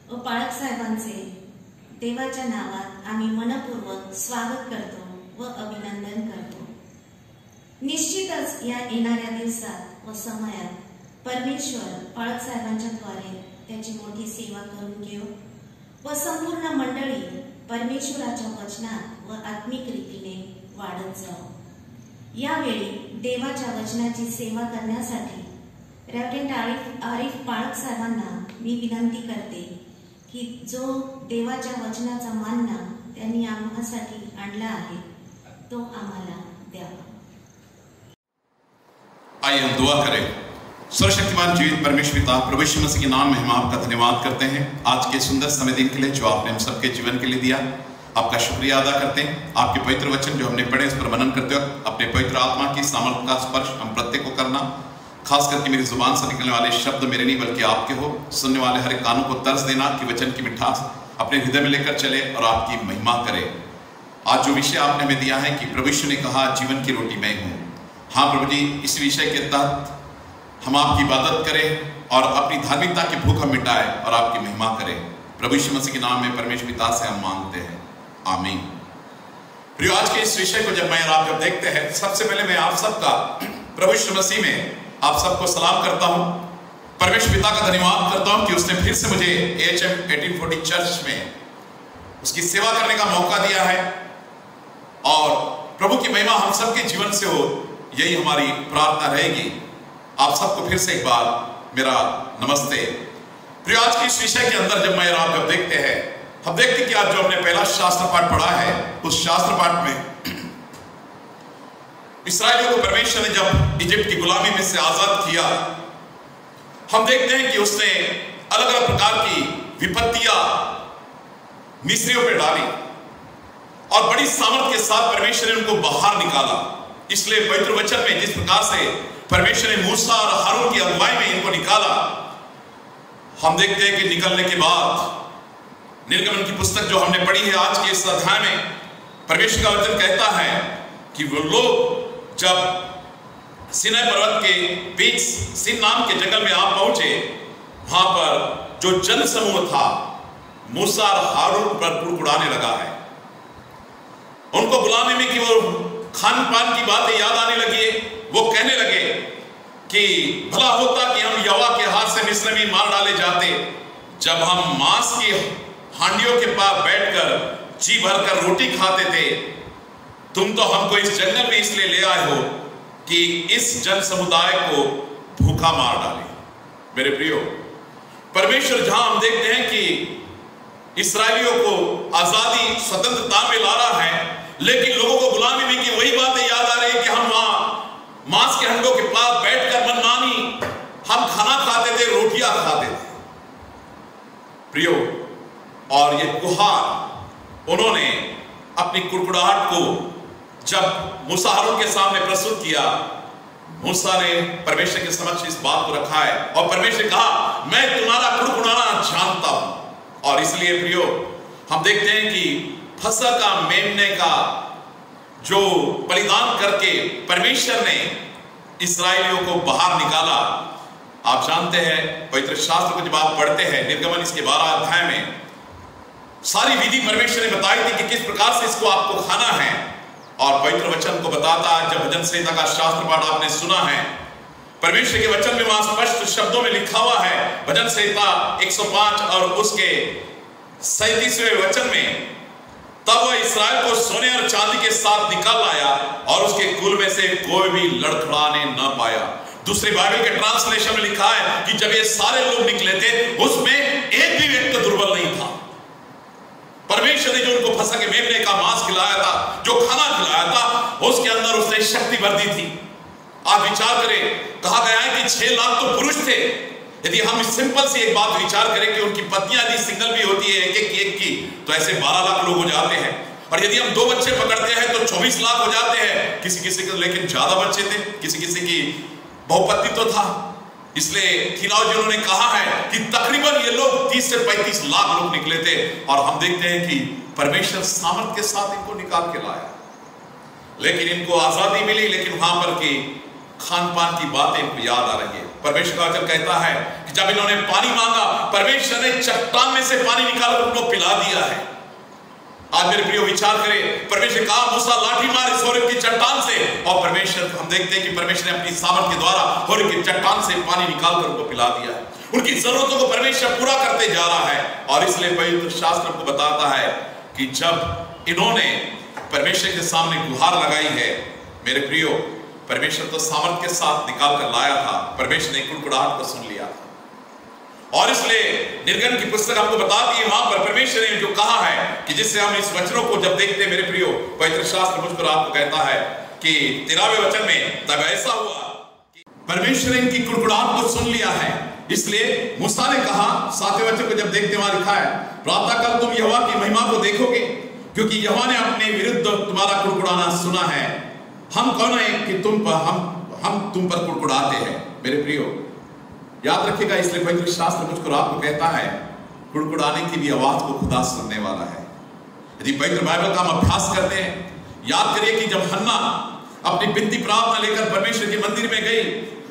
व पाळक साहेबांचे देवाच्या नावात आम्ही मनपूर्वक स्वागत करतो व अभिनंदन करतो। निश्चितच या येणाऱ्या दिवसात व समयात परमेश्वर पाळक साहेबांच्या द्वारे त्याची मोठी सेवा करून घेऊ व संपूर्ण मंडळी परमेश्वराच्या वचनात व आत्मिक रीतीने वाढत जाऊ। यावेळी देवाच्या वचनाची सेवा करण्यासाठी रेव्हरंड आरिफ पाळक साहेबांना मी विनंती करते की जो देवाच्या वचनाचा मानना त्यांनी आम्हासाठी आणला आहे तो आम्हाला द्यावा। आइए हम दुआ करें। सर्वशक्तिमान जीवित परमेश्वर पिता प्रभु यीशु मसीह के नाम में हम आपका धन्यवाद करते हैं आज के सुंदर समय दिन के लिए जो आपने हम सबके जीवन के लिए दिया। आपका शुक्रिया अदा करते हैं। आपके पवित्र वचन जो हमने पढ़े उस पर मनन करते वक्त अपने पवित्र आत्मा की सामर्थ्य का स्पर्श हम प्रत्येक को करना। खास करके मेरी जुबान से निकलने वाले शब्द मेरे नहीं बल्कि आपके हो। सुनने वाले हर एक कानों को तर्स देना कि वचन की मिठास अपने हृदय में लेकर चले और आपकी महिमा करे। आज जो विषय आपने हमें दिया है कि प्रभु यीशु ने कहा जीवन की रोटी मैं हूँ। हाँ प्रभु जी, इस विषय के तहत हम आपकी इबादत करें और अपनी धार्मिकता की भूख हम मिटाएं और आपकी महिमा करें। प्रभु यीशु मसीह के नाम में परमेश्वर पिता से हम मांगते हैं, आमीन। प्रियो, आज के इस विषय को जब मैं और आप जब देखते हैं, सबसे पहले मैं आप सबका प्रभु यीशु मसीह में आप सबको सलाम करता हूं। परमेश्वर पिता का धन्यवाद करता हूं कि उसने फिर से मुझे AHM 1840 चर्च में उसकी सेवा करने का मौका दिया है और प्रभु की महिमा हम सबके जीवन से हो, यही हमारी प्रार्थना रहेगी। आप सबको फिर से एक बार मेरा नमस्ते। प्रियो, आज के इस विषय के अंदर जब मैं और आप जब देखते हैं, हम देखते कि आज जो हमने पहला शास्त्र पाठ पढ़ा है, उस शास्त्र पाठ में इस्राएलियों को परमेश्वर ने जब इजिप्ट की गुलामी में से आजाद किया, हम देखते हैं कि उसने अलग अलग प्रकार की विपत्तियां मिस्रियों पे डाली और बड़ी सामर्थ के साथ परमेश्वर ने उनको बाहर निकाला। इसलिए पवित्र वचन में जिस प्रकार से परमेश्वर ने मूसा और हारून की अगुवाई में इनको निकाला, हम देखते हैं कि निकलने के बाद निर्गमन की पुस्तक जो हमने पढ़ी है आज के इस अध्याय में, परमेश्वर का वचन कहता है कि वो लोग जब सिनै पर्वत के बीच सिन नाम के जंगल में आ पहुंचे, वहां पर जो जन समूह था मूसा और हारून पर कुड़कुड़ाने लगा है। उनको बुलाने में कि वो खान पान की बातें याद आने लगी। वो कहने लगे कि भला होता कि हम यहोवा के हाथ से मिस्र में मार डाले जाते, जब हम मांस की हांडियों के पास बैठकर जी भरकर रोटी खाते थे। तुम तो हमको इस जंगल में इसलिए ले आए हो कि इस जन समुदाय को भूखा मार डाले। मेरे प्रियो, परमेश्वर जहां हम देखते हैं कि इस्राएलियों को आजादी स्वतंत्रता में ला रहा है, लेकिन लोगों को बुलाने में कि वही बातें याद आ रही है कि हम वहां मांस के हंडों के पास बैठकर मनमानी हम खाना खाते थे, रोटियां खाते थे। प्रियो, और ये गुहार उन्होंने अपनी कुड़कुड़ाहट को जब मूसा हारून के सामने प्रस्तुत किया, मूसा ने परमेश्वर के समक्ष इस बात को रखा है और परमेश्वर ने कहा, मैं तुम्हारा कुड़कुड़ाना जानता हूं। और इसलिए प्रियो, हम देखते हैं कि फसह का मेमने का जो बलिदान करके परमेश्वर ने इस्राएलियों को बाहर निकाला। आप जानते हैं, पवित्र शास्त्र को जब आप पढ़ते हैं, निर्गमन इसके 12 अध्याय में सारी विधि परमेश्वर ने बताई थी कि किस प्रकार से इसको आपको खाना है। और पवित्र वचन को बताता है, जब भजन संहिता का शास्त्र पाठ आपने सुना है, परमेश्वर के वचन में वहां स्पष्ट शब्दों में लिखा हुआ है, भजन संहिता 105 और उसके 37वें वचन में, तब वह इस्राएल को सोने और चांदी के साथ निकाल लाया और उसके कुल में से कोई भी लड़खड़ाने न पाया। दूसरी बाइबल के ट्रांसलेशन में लिखा है कि जब ये सारे लोग निकले थे, उसमें एक भी व्यक्ति दुर्बल नहीं था। परमेश्वर ने जो उनको फसह के मेमने का मांस खिलाया था, जो खाना खिलाया था, उसके अंदर उसने शक्ति भर दी थी। आप विचार करें, कहा गया है कि 6 लाख तो पुरुष थे। यदि हम सिंपल सी एक बात विचार करें कि उनकी पत्नियां यदि सिंगल भी होती है एक की, तो ऐसे 12 लाख लोग हो जाते हैं। और यदि हम 2 बच्चे पकड़ते हैं तो 24 लाख हो जाते हैं। किसी किसी के लेकिन ज्यादा बच्चे थे, किसी किसी की बहुपत्नी तो था। इसलिए थियोलॉजियनों ने कहा है कि तकरीबन ये लोग 30 से 35 लाख लोग निकले थे। और हम देखते हैं कि परमेश्वर सामर्थ के साथ इनको निकाल के लाया। लेकिन इनको आजादी मिली, लेकिन वहां पर की खान पान की बातें इनको याद आ रही है। परमेश्वर का वचन कहता है कि जब इन्होंने पानी मांगा, परमेश्वर ने चट्टान में से पानी निकालकर उनको पिला दिया है। आज मेरे प्रियो विचार करें, परमेश्वर कहा मूसा लाठी मार इस होरेब की चट्टान से, और परमेश्वर हम देखते हैं कि परमेश्वर ने अपनी सामर्थ के द्वारा होरेब की चट्टान से पानी निकालकर उनको पिला दिया है। उनकी जरूरतों को परमेश्वर पूरा करते जा रहा है। और इसलिए पवित्र शास्त्र को बताता है कि जब इन्होंने परमेश्वर के सामने गुहार लगाई है, मेरे प्रियो, परमेश्वर तो सामर्थ के साथ निकाल कर लाया था। परमेश्वर ने कुड़कुड़ाहट को सुन लिया था। और इसलिए निर्गमन की पुस्तक आपको बताती है, वहां पर परमेश्वर ने जो कहा है कि जिससे हम इस वचनों को जब देखते हैं, मेरे प्रियो, पवित्र शास्त्र मुझ पर आपको कहता है कि 13वें वचन में, तब ऐसा हुआ कि परमेश्वर ने इनकी कुड़कुड़ाहट को सुन लिया है। इसलिए मूसा ने कहा, 7वें वचन को जब देखते वहां लिखा है, प्रातः काल तुम यहोवा की महिमा को देखोगे, क्योंकि यहोवा ने अपने विरुद्ध तुम्हारा कुड़कुड़ाना सुना है। हम कौन है कि हम तुम पर कुड़कुड़ाते हैं। मेरे प्रियो, याद रखिएगा, इसलिए पवित्र शास्त्र मुझको आपको कहता है, कुड़कुड़ाने की भी आवाज को खुदा सुनने वाला है। यदि पवित्र बाइबल का हम अभ्यास करते हैं, याद करिए कि जब हन्ना अपनी बिनती प्रार्थना लेकर परमेश्वर के मंदिर में गई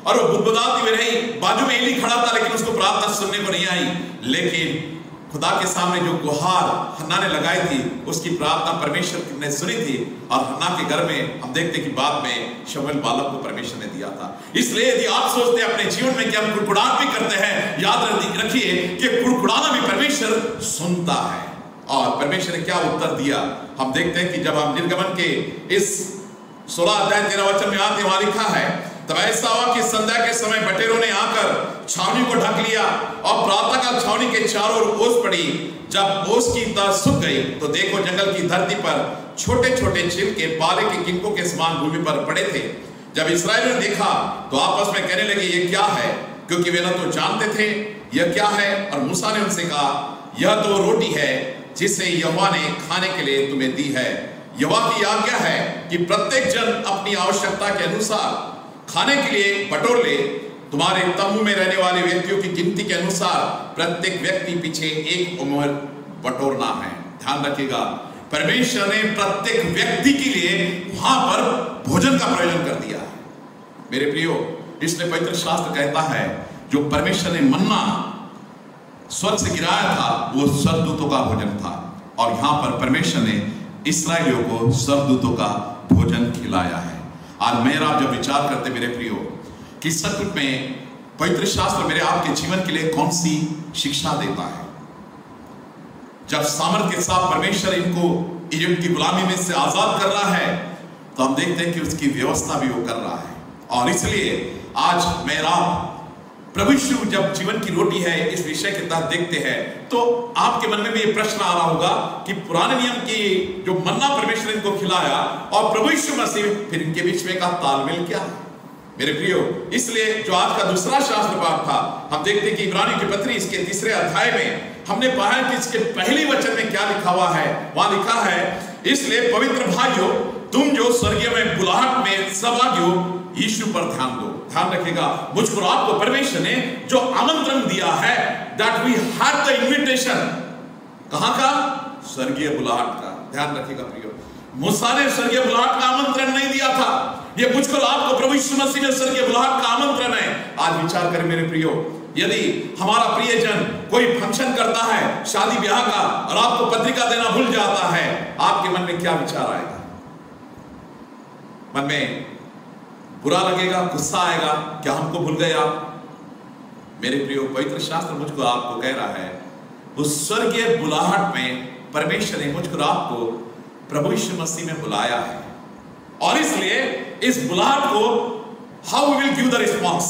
और वो बुदबुदाती हुई रही, बाजू में एली खड़ा था, लेकिन उसको प्रार्थना सुनने को नहीं आई। लेकिन खुदा के सामने जो गुहार हन्ना ने लगाई थी, उसकी प्रार्थना परमेश्वर ने सुनी थी। और हन्ना के घर में हम देखते कि बाद में शमूएल बालक को परमेश्वर ने दिया था। इसलिए यदि आप सोचते हैं अपने जीवन में कि हम कुड़कुड़ाहट भी करते हैं, याद रखिए कि कुड़कुड़ाना भी परमेश्वर सुनता है। और परमेश्वर ने क्या उत्तर दिया, हम देखते हैं कि जब हम निर्गमन के इस 16 अध्याय 13 वचन में आते, वहां लिखा है, तब ऐसा हुआ कि संध्या के समय बटेरों ने आकर छावनी को ढक लिया और प्रातःकाल छावनी के चारों ओर ओस पड़ी। जब ओस की तह सूख गई तो देखो जंगल की धरती पर छोटे छोटे छिलके पाले के किनकों के समान भूमि पर पड़े थे। जब इस्राएलियों ने देखा तो आपस में कहने लगे, ये क्या है, क्योंकि वे न तो जानते थे यह क्या है। और मूसा ने उनसे कहा, यह तो रोटी है जिसे यहोवा ने खाने के लिए तुम्हें दी है। यहोवा की आज्ञा है कि प्रत्येक जन अपनी आवश्यकता के अनुसार खाने के लिए बटोर ले। तुम्हारे तंबू में रहने वाले व्यक्तियों की गिनती के अनुसार प्रत्येक व्यक्ति पीछे 1 ओमर बटोरना है। ध्यान रखिएगा, परमेश्वर ने प्रत्येक व्यक्ति के लिए वहां पर भोजन का प्रयोजन कर दिया है। मेरे प्रियो, इसलिए पवित्र शास्त्र कहता है जो परमेश्वर ने मन्ना स्वर्ग से गिराया था वो स्वर्गदूतों का भोजन था, और यहां पर परमेश्वर ने इस्राएलियों को स्वर्गदूतों का भोजन खिलाया है। आज मेरा आप जब विचार करते मेरे प्रियो कि सचमुच में पवित्र शास्त्र मेरे आपके जीवन के लिए कौन सी शिक्षा देता है। जब सामर्थ के साथ परमेश्वर इनको इजिप्ट की गुलामी में से आजाद कर रहा है तो हम देखते हैं कि उसकी व्यवस्था भी वो कर रहा है। और इसलिए आज मेरा प्रभु यीशु जब जीवन की रोटी है इस विषय के तहत देखते हैं तो आपके मन में भी ये प्रश्न आ रहा होगा कि पुराने नियम की जो मन्ना परमेश्वर इनको खिलाया और प्रभु यीशु मसीह, फिर इनके बीच में का तालमेल क्या है। मेरे प्रियो, इसलिए जो आज का दूसरा शास्त्र पाठ था हम देखते हैं कि इब्रानियों की पत्री इसके 3 अध्याय में हमने पाया कि इसके पहले वचन में क्या लिखा हुआ है। वहां लिखा है, इसलिए पवित्र भाइयों तुम जो स्वर्गीय में बुलाहट में सहभागी हो यीशु पर ध्यान दो। ध्यान रखिएगा, मुझको आपको परमेश्वर ने जो आमंत्रण दिया है, that we had the invitation, कहां का? स्वर्गीय बुलाहट का। ध्यान रखिएगा प्रियो, मूसा ने स्वर्गीय बुलाहट का आमंत्रण नहीं दिया था, ये मुझको आपको प्रभु यीशु मसीह ने स्वर्गीय बुलाहट का आमंत्रण है। आज विचार करें मेरे प्रियो, यदि हमारा प्रियजन कोई फंक्शन करता है शादी ब्याह का और आपको पत्रिका देना भूल जाता है, आपके मन में क्या विचार आएगा? मन में बुरा लगेगा, गुस्सा आएगा, क्या हमको भूल गए आप? मेरे प्रियो, पवित्र शास्त्र मुझको आपको कह रहा है उस स्वर्गीय बुलाहट में परमेश्वर ने मुझको आपको प्रभु यीशु मसीह में बुलाया है, और इसलिए इस बुलाहट को how we will give the response,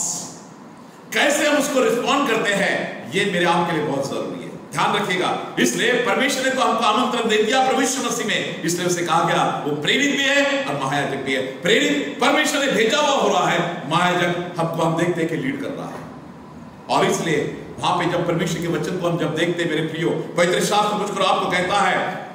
कैसे हम उसको रिस्पॉन्ड करते हैं, ये मेरे आपके लिए बहुत जरूरी है। ध्यान रखिएगा, इसलिए परमेश्वर ने तो हमको आमंत्रण दे दिया प्रभु यीशु मसीह में, इसलिए उसे कहा गया वो प्रेरित भी है और महायाजक भी है। प्रेरित परमेश्वर ने भेजा हुआ हो रहा है, महायाजक हमको हम देखते हैं कि लीड कर रहा है। और इसलिए वहां पे जब परमेश्वर के वचन को हम जब देखते हैं मेरे प्रियो, पवित्र शास्त्र मुझको आपको कहता है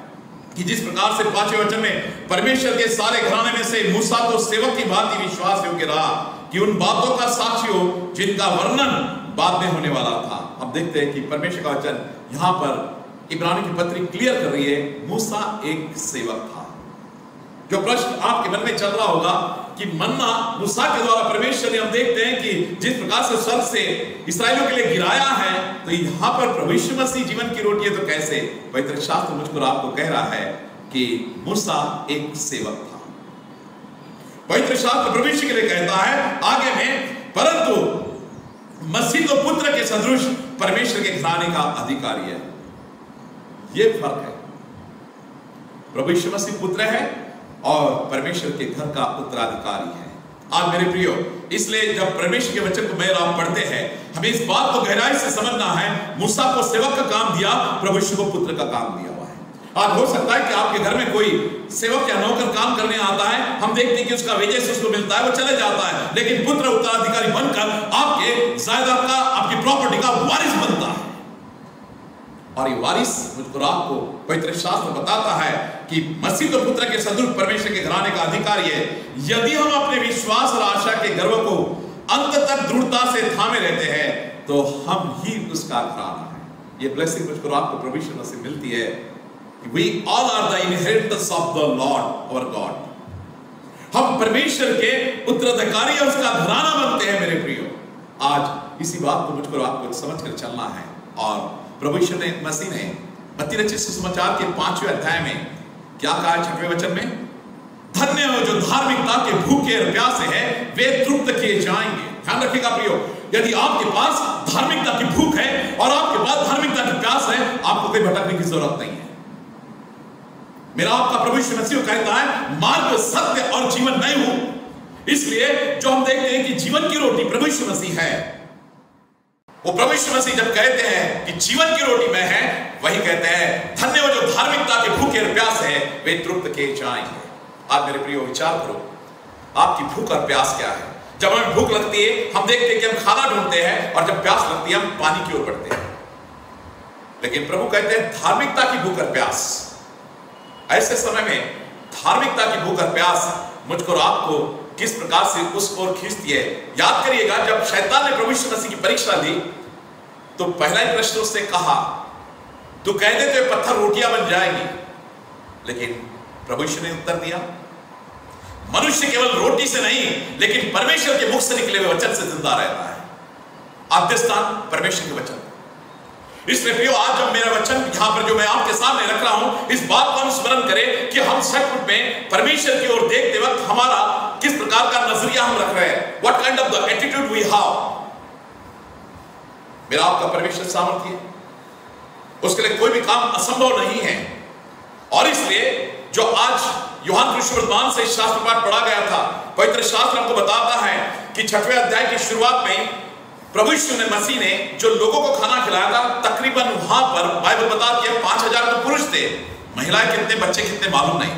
कि जिस प्रकार से 5वें वचन में परमेश्वर के सारे घराने में से मूसा तो सेवक की भांति विश्वास योग्य रहा कि उन बातों का साक्षी हो जिनका वर्णन बाद में होने वाला था। अब देखते हैं कि परमेश्वर का वचन यहां पर इब्रानियों की पत्री क्लियर कर रही है, मूसा एक सेवक था। जो प्रश्न आपके मन में चल रहा होगा कि मन्ना मूसा के द्वारा परमेश्वर ने, हम देखते हैं कि जिस प्रकार से स्वर्ग से इस्राएलियों के लिए गिराया है, तो यहां पर प्रभु यीशु मसीह जीवन की रोटी है, तो कैसे? पवित्र शास्त्र मुझको आपको कह रहा है कि मूसा एक सेवक था। पवित्र शास्त्र प्रभु यीशु के लिए कहता है आगे में, परंतु मसीह तो पुत्र के सदृश परमेश्वर के घराने का अधिकारी है। यह फर्क है, प्रभु यीशु मसीह पुत्र है और परमेश्वर के घर का उत्तराधिकारी है। आज मेरे प्रियो, इसलिए जब परमेश्वर के वचन को मैं आप पढ़ते हैं, हमें इस बात को गहराई से समझना है, मूसा को सेवक का काम दिया, प्रभु यीशु को पुत्र का काम दिया हुआ है। आज हो सकता है कि आपके घर में कोई सेवक या नौकर काम करने आता है, हम देखते हैं कि उसका वेजेस उसको मिलता है, वो चले जाता है, लेकिन पुत्र उत्तराधिकारी बनकर आपके जायदाद का, आपकी प्रॉपर्टी का वारिस बनता है। और ये वारिस मुझको आपको पवित्र शास्त्र बताता है कि मसीह तो पुत्र के सदृश परमेश्वर के घराने का अधिकारी है, यदि हम अपने विश्वास और आशा के गर्व को अंत तक दृढ़ता से थामे रहते हैं तो हम ही उसका घराना है। ये ब्लेसिंग मुझको आपको प्रभु यीशु मसीह मिलती है। We all are the inheritors of the Lord our God. हम परमेश्वर के उत्तराधिकारी और उसका घराना बनते हैं मेरे प्रियो। आज इसी बात को मुझको आपको समझ कर चलना है। और प्रभु यीशु मसीह ने मत्ती रचित सुसमाचार के 5वें अध्याय में क्या कहा है 6वें वचन में? धन्य हो जो धार्मिकता के भूखे और प्यासे हैं, वे तृप्त किए जाएंगे। ध्यान रखिएगा प्रियो, यदि आपके पास धार्मिकता की भूख है और आपके पास धार्मिकता की प्यास है, आपको कोई भटकने की जरूरत नहीं है। मेरा आपका प्रभु यीशु मसीह कहता है मार्ग, सत्य और जीवन मैं हूं। इसलिए जो हम देखते हैं कि जीवन की रोटी प्रभु यीशु मसीह है, वो प्रभु यीशु मसीह जब कहते हैं कि जीवन की रोटी मैं है, वही कहते हैं धन्य हो जो धार्मिकता के भूखे और प्यास है, वे तृप्त किए जाएंगे। आज मेरे प्रियो विचार करो, आपकी भूख और प्यास क्या है? जब हमें भूख लगती है हम देखते हैं कि हम खाना ढूंढते हैं, और जब प्यास लगती है हम पानी की ओर बढ़ते हैं। लेकिन प्रभु कहते हैं धार्मिकता की भूख और प्यास। ऐसे समय में धार्मिकता की भूख और प्यास मुझको और आपको किस प्रकार से उस ओर खींचती है। याद करिएगा, जब शैतान ने प्रभु यीशु मसीह की परीक्षा ली तो पहला ही प्रश्न उससे कहा, तू कह दे तो पत्थर रोटियां बन जाएंगी। लेकिन प्रभु यीशु ने उत्तर दिया, मनुष्य केवल रोटी से नहीं लेकिन परमेश्वर के मुख से निकले हुए वचन से जिंदा रहता है। आद्य स्थान परमेश्वर के वचन। इसलिए प्रियो, आज जब मेरा वचन यहां पर जो मैं आपके सामने रख रहा हूं, इस बात को हम स्मरण करें कि हम सचमुच में परमेश्वर की ओर देखते वक्त हमारा किस प्रकार का नजरिया हम रख रहे हैं। What kind of the attitude we have. मेरा आपका परमेश्वर सामर्थ्य है, उसके लिए कोई भी काम असंभव नहीं है। और इसलिए जो आज यूहन्ना कृष्ण वर्तमान से शास्त्र पाठ पढ़ा गया था, पवित्र शास्त्र हमको बताता है कि 6वें अध्याय की शुरुआत में प्रभु यीशु मसीह ने जो लोगों को खाना खिलाया था, तकरीबन वहां पर बाइबल बताती है 5000 तो पुरुष थे, महिलाएं कितने, बच्चे कितने मालूम नहीं।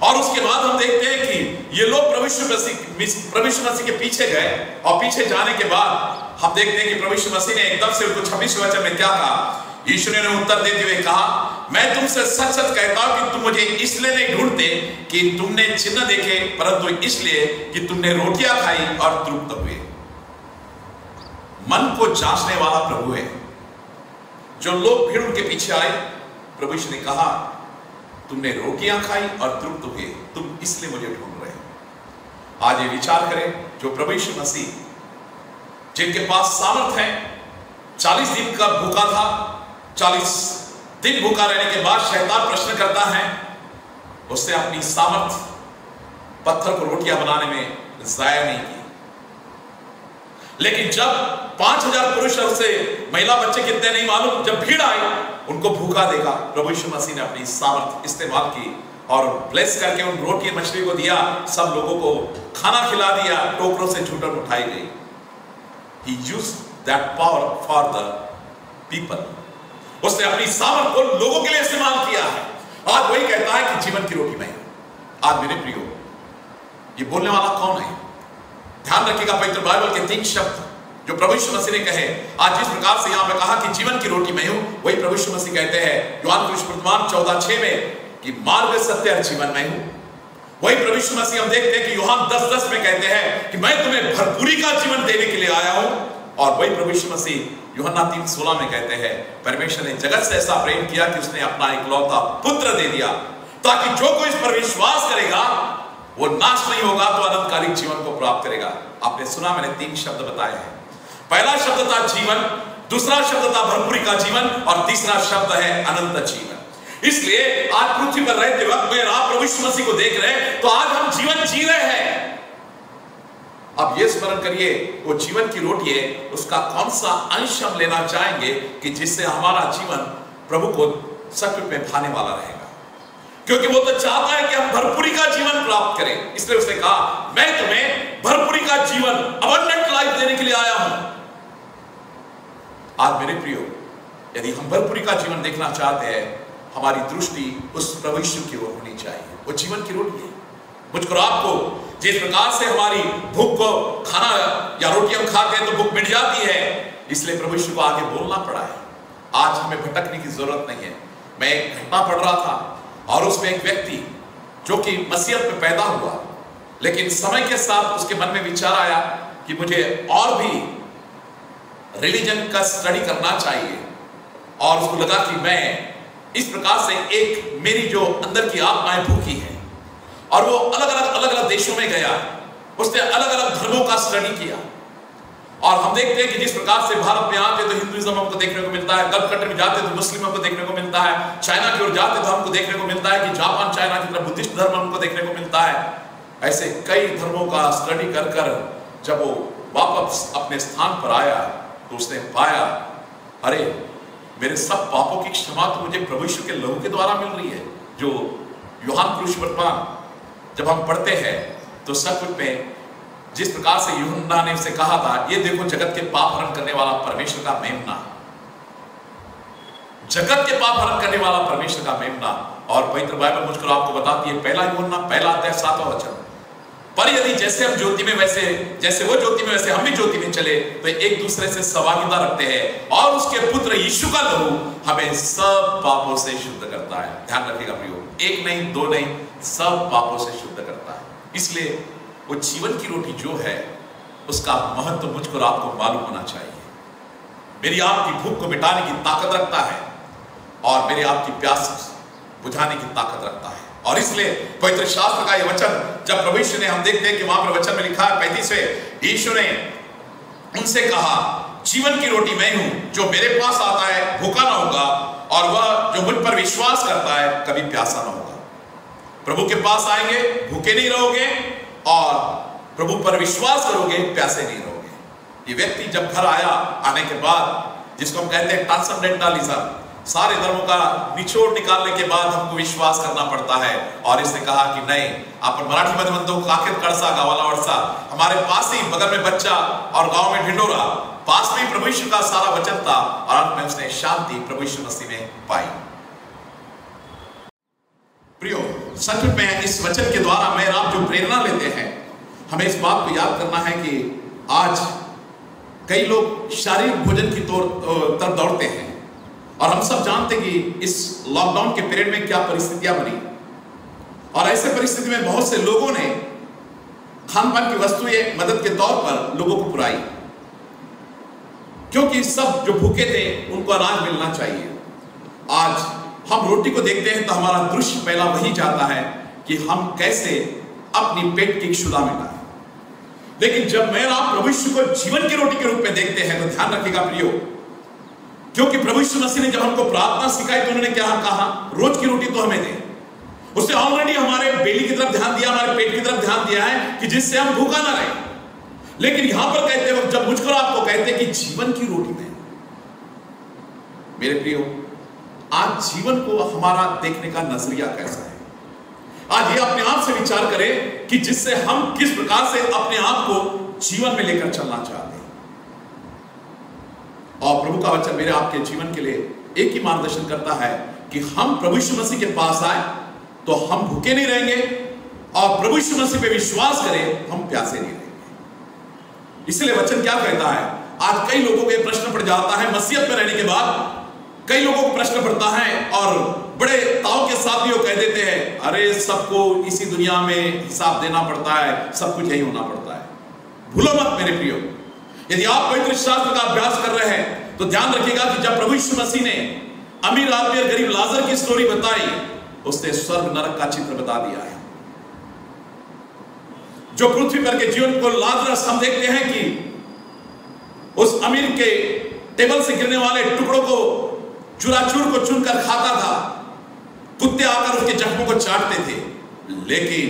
और उसके बाद हम देखते हैं कि ये लोग प्रभु यीशु मसीह के पीछे गए, और पीछे जाने के बाद हम देखते हैं कि प्रभु यीशु मसीह ने एकदम से उनको 26वें वचन में क्या कहा। यीशु ने उत्तर देते हुए कहा, मैं तुमसे सच सच कहता हूं कि तुम मुझे इसलिए नहीं ढूंढते कि तुमने चिन्ह देखे, परंतु इसलिए कि तुमने रोटियां खाई और तृप्त हुए। मन को जांचने वाला प्रभु है। जो लोग भीड़ उनके पीछे आए, प्रभु यीशु ने कहा, तुमने रोटियां खाई और तृप्त हुए, तुम इसलिए मुझे ढूंढ रहे हो। आज ये विचार करें, जो प्रभु यीशु मसीह जिनके पास सामर्थ है, 40 दिन का भूखा था, 40 दिन भूखा रहने के बाद शैतान प्रश्न करता है, उसने अपनी सामर्थ पत्थर को रोटियां बनाने में जाया नहीं की। लेकिन जब 5000 पुरुष और से महिला बच्चे कितने नहीं मालूम, जब भीड़ आई, उनको भूखा देखा, प्रभु यीशु मसीह ने अपनी सामर्थ इस्तेमाल की और ब्लेस करके उन रोटी मछली को दिया, सब लोगों को खाना खिला दिया, टोकरों से झूठन उठाई गई। He used that power for the people. उसने अपनी सामर्थ को लोगों के लिए इस्तेमाल किया है। आज वही कहता है कि जीवन की रोटी मैं। आज मेरे प्रियो, ये बोलने वाला कौन है? ध्यान रखिएगा, पवित्र बाइबल के 3 शब्द जो प्रभु यीशु मसीह ने कहे, आज जिस प्रकार से यहां पे कहा कि जीवन की रोटी मैं हूं, वही प्रभु यीशु मसीह कहते हैं यूहन्ना कृष्ण वर्तमान 14:6 में कि मार्ग, सत्य और जीवन मैं हूं। वही प्रभु यीशु मसीह हम देखते हैं कि यूहन्ना 10:10 में कहते हैं कि मैं तुम्हें भरपूरी का जीवन देने के लिए आया हूं। और वही प्रभु यीशु मसीह यूहन्ना 3:16 में कहते हैं, परमेश्वर ने जगत से ऐसा प्रेम किया कि उसने अपना इकलौता पुत्र दे दिया, ताकि जो कोई इस पर विश्वास करेगा वो नाश नहीं होगा, तो अनंतकालिक जीवन को प्राप्त करेगा। आपने सुना, मैंने 3 शब्द बताए हैं। पहला शब्द था जीवन, दूसरा शब्द था भरपूरी का जीवन, और तीसरा शब्द है अनंत जीवन। इसलिए आज पृथ्वी पर रहते वक्त में आप प्रभु यीशु मसीह को देख रहे हैं, तो आज हम जीवन जी रहे हैं। अब ये स्मरण करिए, वो जीवन की रोटी है, उसका कौन सा अंश हम लेना चाहेंगे कि जिससे हमारा जीवन प्रभु को सचमुच में भाने वाला रहेगा। क्योंकि वो तो चाहता है कि हम भरपूरी का जीवन प्राप्त करें। इसलिए उसने कहा, मैं तुम्हें भरपूरी का जीवन, अबंडेंट लाइफ देने के लिए आया हूं। आज मेरे प्रियो, यदि हम भरपूरी का जीवन देखना चाहते हैं, हमारी दृष्टि उस प्रभु यीशु की ओर होनी चाहिए। वो जीवन की रोटी है। मुझको आपको जिस प्रकार से हमारी भूख को खाना या रोटी हम खाते हैं तो भूख मिट जाती है, इसलिए प्रभु यीशु को आगे बोलना पड़ा है। आज हमें भटकने की जरूरत नहीं है। मैं एक घटना पढ़ रहा था, और उसमें एक व्यक्ति जो कि मसीहत में पैदा हुआ, लेकिन समय के साथ उसके मन में विचार आया कि मुझे और भी रिलीजन का स्टडी करना चाहिए। और उसको लगा कि मैं इस प्रकार से एक मेरी जो अंदर की आत्माएं भूखी है, और वो अलग अलग देशों में गया, उसने अलग अलग धर्मों का स्टडी किया। और हम देखते हैं कि जिस प्रकार से भारत में आते तो हिंदुइज्म हमको देखने को मिलता है, गल्फ कंट्री में जाते तो मुस्लिमों को देखने को मिलता है, चाइना की ओर जाते तो हमको देखने को मिलता है कि जापान चाइना की तरफ बुद्धिस्ट धर्म हमको देखने को मिलता है। ऐसे कई धर्मों का स्टडी कर कर जब वो वापस अपने स्थान पर आया, तो उसने पाया, अरे मेरे सब पापों की क्षमा तो मुझे प्रभु यीशु के लहू के द्वारा मिल रही है। जो यूहन्ना कृष्ण वर्तमान जब हम पढ़ते हैं, तो सचमुच में जिस प्रकार से यूहन्ना ने उसे कहा था, ये देखो जगत के पाप हरण करने वाला परमेश्वर का मेमना, जगत के पाप हरण करने वाला परमेश्वर का मेमना। और पवित्र बाइबल मुझको आपको बताती है, पहला यूहन्ना 1:7 वचन, पर यदि जैसे हम ज्योति में जैसे वो ज्योति में वैसे हम भी ज्योति में चले, तो एक दूसरे से सहभागिता रखते हैं, और उसके पुत्र यीशु का लहू हमें सब पापों से शुद्ध करता है। ध्यान रखिएगा प्रियो, 1 नहीं 2 नहीं, सब पापों से शुद्ध करता है। इसलिए वो जीवन की रोटी जो है, उसका महत्व मुझको आपको मालूम होना चाहिए। मेरी आपकी भूख को मिटाने की ताकत रखता है, और मेरी आपकी प्यास बुझाने की ताकत रखता है। और इसलिए पवित्र शास्त्र का यह वचन जब प्रभु यीशु ने, हम देखते हैं कि वहां पर वचन में लिखा है 35वें, यीशु ने उनसे कहा, जीवन की रोटी मैं हूं, जो मेरे पास आता है भूखा ना होगा, और वह जो मुझ पर विश्वास करता है कभी प्यासा ना होगा। प्रभु के पास आएंगे, भूखे नहीं रहोगे, और प्रभु पर विश्वास करोगे, प्यासे नहीं रहोगे। ये व्यक्ति जब घर आया, आने के बाद, जिसको हम कहते हैं ट्रांसेंडेंटलिज्म, सारे धर्मों का निचोड़ निकालने के बाद हमको विश्वास करना पड़ता है। और इसने कहा कि नहीं, आपण मराठी मध्ये म्हणतो काखेत कळसा गावाला वळसा, हमारे पास ही बगल में बच्चा और गांव में ढिंडोरा, पास में प्रभु यीशु का सारा वचन था, और अंत में उसने शांति प्रभु यीशु मसीह में पाई। प्रियो, सच में इस वचन के द्वारा मैं आप जो प्रेरणा लेते हैं, हमें इस बात को याद करना है कि आज कई लोग शारीरिक भोजन की तरफ दौड़ते हैं, और हम सब जानते हैं कि इस लॉकडाउन के पीरियड में क्या परिस्थितियां बनी, और ऐसे परिस्थिति में बहुत से लोगों ने खान पान की वस्तुएं मदद के तौर पर लोगों को पुराई, क्योंकि सब जो भूखे थे उनको अनाज मिलना चाहिए। आज हम रोटी को देखते हैं तो हमारा दृश्य पहला वही जाता है कि हम कैसे अपनी पेट की क्षुधा मिटाएं। लेकिन जब मैं आप प्रभु यीशु को जीवन की रोटी के रूप में देखते हैं तो ध्यान रखिएगा प्रियो, क्योंकि प्रभु यीशु मसीह ने जब हमको प्रार्थना सिखाई तो उन्होंने क्या कहा, रोज की रोटी तो हमें दे। उसने ऑलरेडी हमारे बेली की तरफ ध्यान दिया, हमारे पेट की तरफ ध्यान दिया है कि जिससे हम भूखा ना रहे। लेकिन यहां पर कहते वक्त जब मुझको आपको कहते हैं कि जीवन की रोटी में, मेरे प्रियो, आज जीवन को हमारा देखने का नजरिया कैसा है? आज ये अपने आप से विचार करें कि जिससे हम किस प्रकार से अपने आप को जीवन में लेकर चलना चाहते हैं। और प्रभु का वचन मेरे आपके जीवन के लिए एक ही मार्गदर्शन करता है कि हम प्रभु यीशु मसीह के पास आए तो हम भूखे नहीं रहेंगे, और प्रभु यीशु मसीह पे विश्वास करें, हम प्यासे नहीं रहेंगे। इसलिए वचन क्या कहता है? आज कई लोगों को यह प्रश्न पड़ जाता है, मसीहत में रहने के बाद कई लोगों को प्रश्न पड़ता है, और बड़े ताव के साथ भी वो कह देते हैं, अरे सबको इसी दुनिया में हिसाब देना पड़ता है, सब कुछ यही होना पड़ता है। भूलो मत मेरे प्रियो, यदि आप पवित्र शास्त्र का अभ्यास कर रहे हैं तो ध्यान रखिएगा कि जब प्रभु यीशु मसीह ने अमीर आदमी और गरीब लाजर की स्टोरी बताई, उसने स्वर्ग नरक का चित्र बता दिया है। जो पृथ्वी पर के जीवन को लाजरस, हम देखते हैं कि उस अमीर के टेबल से गिरने वाले टुकड़ों को चूराचूर को चुनकर खाता था, कुत्ते आकर उसके जख्मों को चाटते थे। लेकिन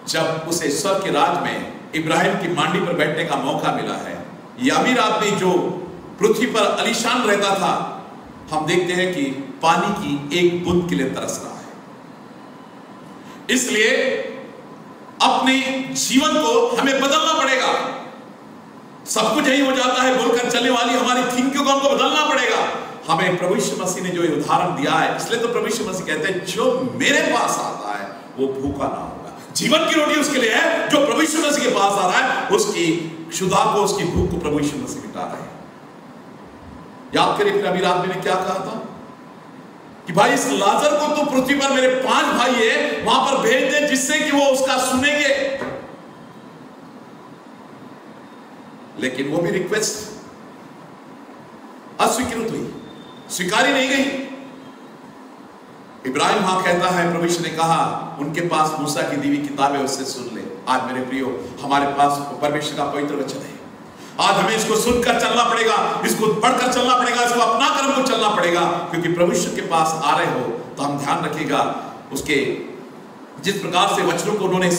जब उसे स्वर्ग के राज में इब्राहिम की मांडी पर बैठने का मौका मिला है, यह अमीर आदमी जो पृथ्वी पर अलीशान रहता था, हम देखते हैं कि पानी की एक बूंद के लिए तरस रहा है। इसलिए अपने जीवन को हमें बदलना पड़ेगा। सब कुछ यही हो जाता है बोलकर चलने वाली हमारी थिंकिंग को हमको बदलना पड़ेगा। हमें प्रभु यीशु मसीह ने जो उदाहरण दिया है, इसलिए तो प्रभु यीशु मसीह कहते हैं, जो मेरे पास आता है वो भूखा ना होगा। जीवन की रोटी उसके लिए है जो प्रभु यीशु मसीह के पास आ रहा है, उसकी क्षुधा को, उसकी भूख को प्रभु यीशु मसीह मिटा रहा है। याद करिए फिर अमीर आदमी ने क्या कहा था कि भाई इस लाजर को तो पृथ्वी पर मेरे 5 भाई है, वहां पर भेज दे जिससे कि वो उसका सुनेंगे। लेकिन वो भी रिक्वेस्ट अस्वीकृत हुई, स्वीकारी नहीं गई। इब्राहिम हाँ कहता है, प्रभु यीशु ने कहा उनके पास मूसा की दी हुई किताब है, उससे सुन ले। आज मेरे प्रियो, हमारे पास परमेश्वर का पवित्र वचन है। आज हमें इसको सुनकर चलना पड़ेगा, इसको पढ़कर चलना पड़ेगा, इसको अपना कर हमको चलना पड़ेगा, क्योंकि प्रभु यीशु के पास आ रहे हो तो हम ध्यान रखिएगा उसके जिस प्रकार से वचनों को उन्होंने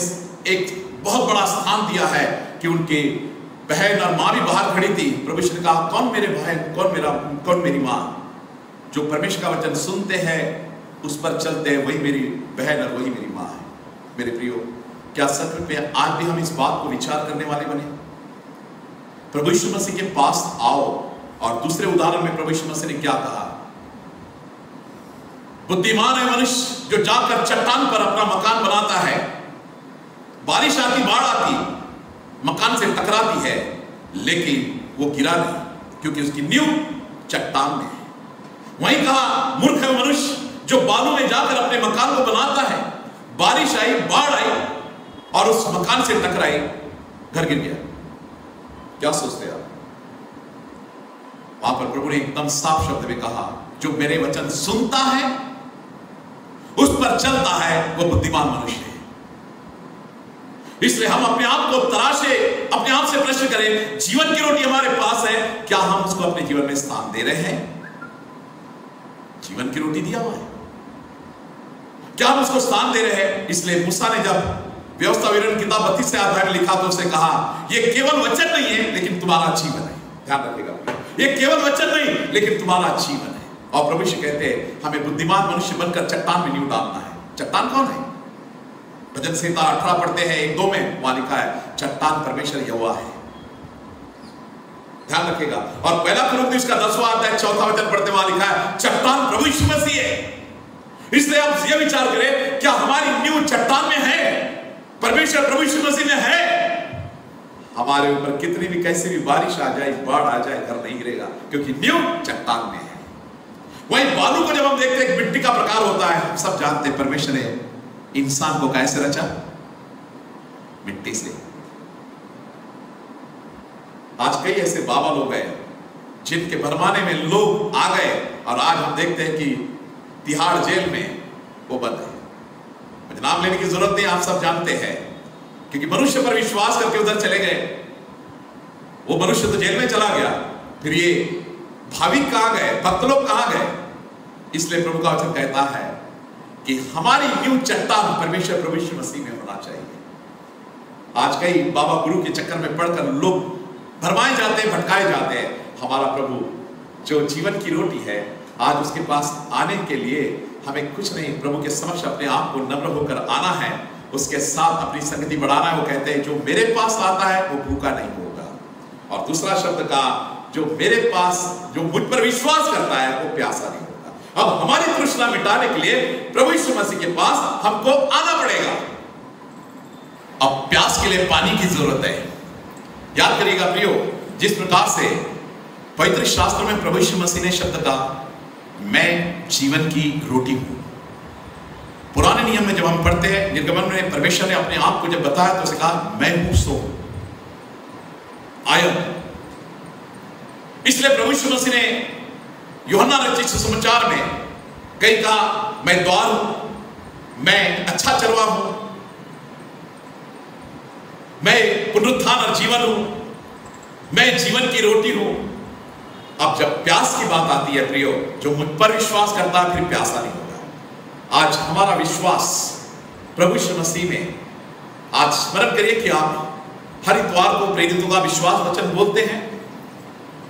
एक बहुत बड़ा स्थान दिया है कि उनके बहन और माँ भी बाहर खड़ी थी। प्रभु यीशु ने कहा, कौन मेरे भाई, कौन मेरी माँ? जो परमेश्वर का वचन सुनते हैं, उस पर चलते हैं, वही मेरी बहन और वही मेरी माँ है। मेरे प्रियो, क्या सच में आज भी हम इस बात को विचार करने वाले बने? प्रभु यीशु मसीह के पास आओ। और दूसरे उदाहरण में प्रभु यीशु मसीह ने क्या कहा? बुद्धिमान है मनुष्य जो जाकर चट्टान पर अपना मकान बनाता है। बारिश आती, बाढ़ आती, मकान से टकराती है, लेकिन वो गिरा नहीं, क्योंकि उसकी नींव चट्टान में है। वहीं कहा, मूर्ख है मनुष्य जो बालू में जाकर अपने मकान को बनाता है। बारिश आई, बाढ़ आई और उस मकान से टकराई, घर गिर गया। क्या सोचते हैं आप? वहां पर प्रभु ने एकदम साफ शब्द में कहा, जो मेरे वचन सुनता है पर चलता है वो बुद्धिमान मनुष्य है। इसलिए हम अपने आप को तराशे, अपने आप से प्रश्न करें, जीवन की रोटी हमारे पास है, क्या हम उसको अपने जीवन में स्थान दे रहे हैं? जीवन की रोटी दिया हुआ है, क्या हम उसको स्थान दे रहे हैं? इसलिए मूसा ने जब व्यवस्था विवरण किताब 32 अध्याय में लिखा तो उसने कहा, यह केवल वचन नहीं है लेकिन तुम्हारा जीवन है। ध्यान रखिएगा, यह केवल वचन नहीं लेकिन तुम्हारा जीवन है। और प्रभु यीशु कहते हैं हमें बुद्धिमान मनुष्य बनकर चट्टान में नहीं उतारना है। चट्टान कौन है? भजन संहिता 18 पढ़ते हैं 1-2 में, वहां लिखा है चट्टान परमेश्वर यहोवा है। ध्यान रखिएगा। और पहला कुरिन्थियों उसका 10वां अध्याय 4वां वचन पढ़ते वहां लिखा है चट्टान प्रभु यीशु मसीह है। इसलिए आप ये विचार करें, क्या हमारी नींव चट्टान में है? परमेश्वर प्रभु यीशु मसीह में है? हमारे ऊपर कितनी भी कैसी भी बारिश आ जाए, बाढ़ आ जाए, घर नहीं गिरेगा, क्योंकि नींव चट्टान में है। वहीं बालू को जब हम देखते हैं मिट्टी का प्रकार होता है, हम सब जानते हैं परमेश्वर ने इंसान को कैसे रचा? मिट्टी से। आज कई ऐसे बाबा लोग हैं जिनके भरमाने में लोग आ गए और आज हम देखते हैं कि तिहाड़ जेल में वो बंद है। मुझे नाम लेने की जरूरत नहीं, आप सब जानते हैं, क्योंकि मनुष्य पर विश्वास करके उधर चले गए। वो मनुष्य तो जेल में चला गया, फिर ये भाविक कहां गए, भक्त लोग कहां गए? इसलिए प्रभु का वचन कहता है कि हमारी नींव चट्टान परमेश्वर प्रभु यीशु मसीह में होना चाहिए। आज कई बाबा गुरु के चक्कर में पड़कर लोग भरमाए जाते हैं, भटकाए जाते हैं। हमारा प्रभु जो जीवन की रोटी है, आज उसके पास आने के लिए हमें कुछ नहीं, प्रभु के समक्ष अपने आप को नम्र होकर आना है, उसके साथ अपनी संगति बढ़ाना है। वो कहते हैं जो मेरे पास आता है वो भूखा नहीं होगा। और दूसरा शब्द का, जो मेरे पास, जो मुझ पर विश्वास करता है वो प्यासा नहीं होगा। अब हमारी तृष्णा मिटाने के लिए प्रभु यीशु मसीह के पास हमको आना पड़ेगा। अब प्यास के लिए पानी की जरूरत है। याद करिएगा प्रियो, जिस प्रकार से पवित्र शास्त्र में प्रभु यीशु मसीह ने शब्द कहा मैं जीवन की रोटी हूं। पुराने नियम में जब हम पढ़ते हैं, निर्गमन में परमेश्वर ने अपने आप को जब बताया तो उसे कहा मैं हूं सो आई एम। इसलिए प्रभु यीशु मसीह ने यूहन्ना रचित सुसमाचार में कहीं कहा मैं द्वार हूं, मैं अच्छा चरवा हूं, मैं पुनरुत्थान और जीवन हूं, मैं जीवन की रोटी हूं। अब जब प्यास की बात आती है प्रियो, जो मुझ पर विश्वास करता है फिर प्यासा नहीं होगा। आज हमारा विश्वास प्रभु यीशु मसीह में, आज स्मरण करिए कि आप हर इतवार को प्रेरितों का विश्वास वचन बोलते हैं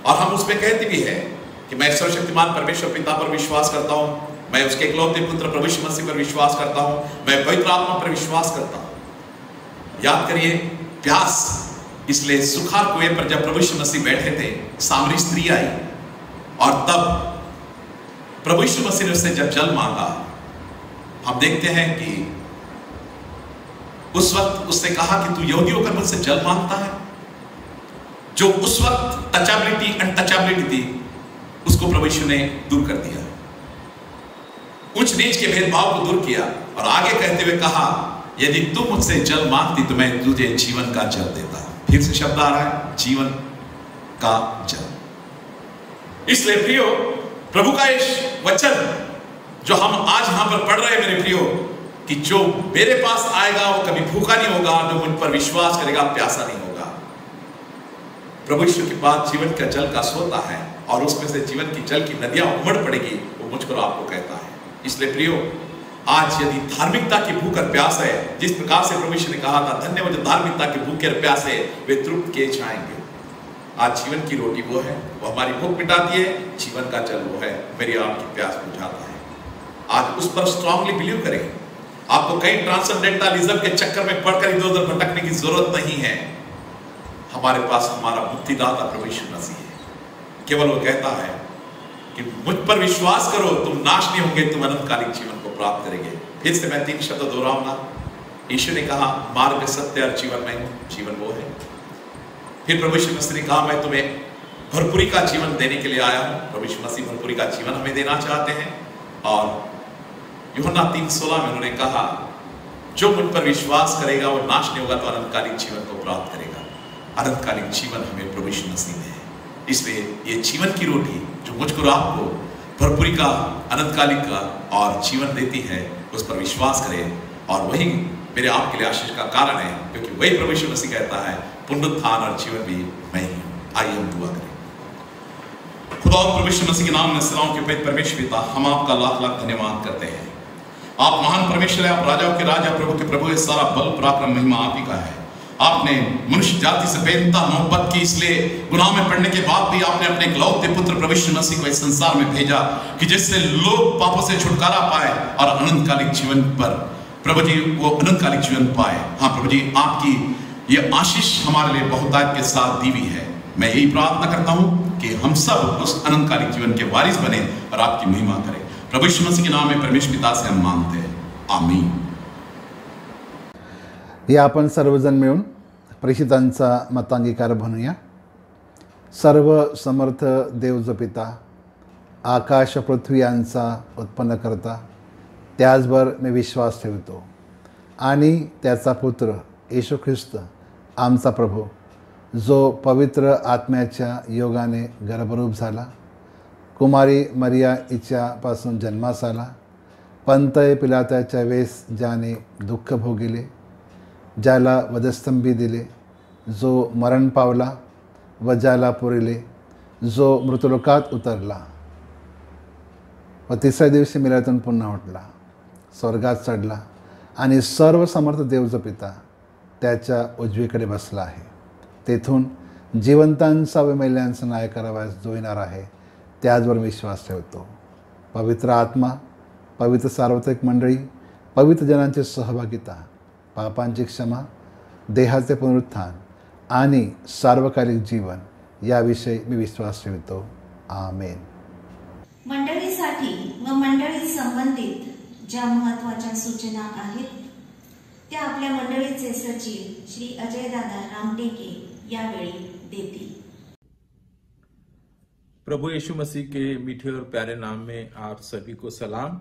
और हम उसमें कहते भी हैं कि मैं सर्वशक्तिमान परमेश्वर पिता पर विश्वास करता हूं, मैं उसके इकलौते पुत्र प्रभु यीशु मसीह पर विश्वास करता हूं, मैं पवित्र आत्मा पर विश्वास करता हूं। याद करिए प्यास, इसलिए सुखार कुएं पर जब प्रभु यीशु मसीह बैठे थे, सामरी स्त्री आई और तब प्रभु यीशु मसीह ने उससे जब जल मांगा, हम देखते हैं कि उस वक्त उसने कहा कि तू यहूदी होकर मुझसे जल मांगता है। जो उस वक्त टचेबिलिटी अनटचेबिलिटी थी उसको प्रभु यीशु ने दूर कर दिया, उच्च नीच के भेदभाव को दूर किया और आगे कहते हुए कहा यदि तू मुझसे जल मांगती तो मैं तुझे जीवन का जल देता। फिर से शब्द आ रहा है जीवन का जल। इसलिए प्रियो, प्रभु का इस वचन जो हम आज यहां पर पढ़ रहे हैं मेरे प्रियो, कि जो मेरे पास आएगा वो कभी भूखा नहीं होगा, जो मुझ पर विश्वास करेगा प्यासा नहीं होगा। प्रभु यीशु के पास जीवन का जल का सोता है और उसमें से जीवन की जल की नदियां उमड़ पड़ेगी, वो मुझको आपको कहता है। इसलिए प्रियो, आज यदि धार्मिकता की भूख और प्यास है, जिस प्रकार से प्रभु यीशु ने कहा था धन्य वो जो धार्मिकता की भूख और प्यास है वे तृप्त किए जाएंगे। आज जीवन की रोटी वो है, वो हमारी भूख मिटाती है, जीवन का जल वो है, मेरी आपकी प्यास बुझाता है। आज उस पर स्ट्रांगली बिलीव करें। आपको कहीं ट्रांसेंडेंटलिज्म के चक्कर में पड़कर इधर उधर भटकने की जरूरत नहीं है। हमारे पास हमारा मुक्तिदाता प्रभु यीशु मसीह है। केवल वो कहता है कि मुझ पर विश्वास करो, तुम नाश नहीं होंगे, तुम अनंतकालिक जीवन को प्राप्त करेंगे। फिर से मैं 3 शब्द दोहराऊंगा। यीशु ने कहा मार्ग, सत्य और जीवन में जीवन वो है। फिर प्रभु यीशु मसीह ने कहा मैं तुम्हें भरपूरी का जीवन देने के लिए आया हूं। प्रभु यीशु मसीह भरपूरी का जीवन हमें देना चाहते हैं। और यूहन्ना 3:16 में उन्होंने कहा जो मुझ पर विश्वास करेगा वो नाश नहीं होगा तो अनंतकालिक जीवन को प्राप्त करेगा। अनंतकालिक जीवन हमें प्रभु यीशु मसीह में है। इसलिए ये जीवन की रोटी जो मुझको आपको भरपूरी का, अनंतकालिक का और जीवन देती है, उस पर विश्वास करें और वही मेरे आपके लिए आशीष का कारण है, क्योंकि वही प्रभु यीशु मसीह कहता है पुनरुत्थान और जीवन भी मैं ही हूं। आइए हम दुआ करें। खुदा और प्रभु यीशु मसीह के नाम में सलाम के पवित्र परमेश्वर पिता, हम आपका लाख लाख धन्यवाद करते हैं। आप महान परमेश्वर है, आप राजाओं के राजा, प्रभु के प्रभु है, सारा बल पराक्रम महिमा आप ही का है। आपने मनुष्य जाति से बेइंतहा मोहब्बत की, इसलिए गुनाह में पड़ने के बाद भी आपने अपने इकलौते पुत्र प्रभु यीशु मसीह को इस संसार में भेजा कि जिससे लोग पापों से छुटकारा पाए और अनंतकालिक जीवन पर प्रभु जी वो अनंतकालिक जीवन पाए। हाँ प्रभु जी, आपकी ये आशीष हमारे लिए बहुतायत के साथ दी हुई है। मैं यही प्रार्थना करता हूँ कि हम सब उस अनंतकालिक जीवन के वारिस बने और आपकी महिमा करें। प्रभु यीशु मसीह के नाम में परमेश्वर पिता से हम मांगते हैं, आमीन। या आपण सर्वजण मिळून प्रेषितांचा मतांगीकार म्हणूया। सर्व समर्थ देव जो पिता, आकाश पृथ्वी यांचा उत्पन्न करता, त्याचवर मी विश्वास ठेवतो आणि त्याचा पुत्र येशू ख्रिस्त आमचा प्रभू, जो पवित्र आत्म्याच्या योगाने गर्भरूप झाला, कुमारी मरिया हिच्यापासून जन्मास आला, पंतय पिलाताच्या वेळेस ज्याने दुःख भोगिले, ज्याला वधस्तंभी दिले, जो मरण पावला व ज्याला पुरिले, जो मृतलोकात उतरला व तिसऱ्या दिवशी मिळातून पुन्हा उठला, स्वर्गात चढला आणि सर्व समर्थ देव जो पिता त्याच्या उजवीकडे बसला आहे, तेथून जिवंतांचा व मेल्यांचा न्याय करावयास जो येणार आहे, त्याचवर विश्वास ठेवतो। पवित्र आत्मा, पवित्र सार्वत्रिक मंडळी, पवित्र जनांची सहभागिता, पापांची क्षमा, देहाचे पुनरुत्थान आणि सार्वकालिक जीवन याविषयी मी विश्वास ठेवतो। आमेन। मंडळीसाठी व मंडळी संबंधित ज्या महत्त्वाच्या सूचना आहेत त्या आपल्या मंडळीचे सचिव श्री अजयदादा रामटेके यावेळी देतील। प्रभु यीशु मसीह के मीठे और प्यारे नाम में आप सभी को सलाम।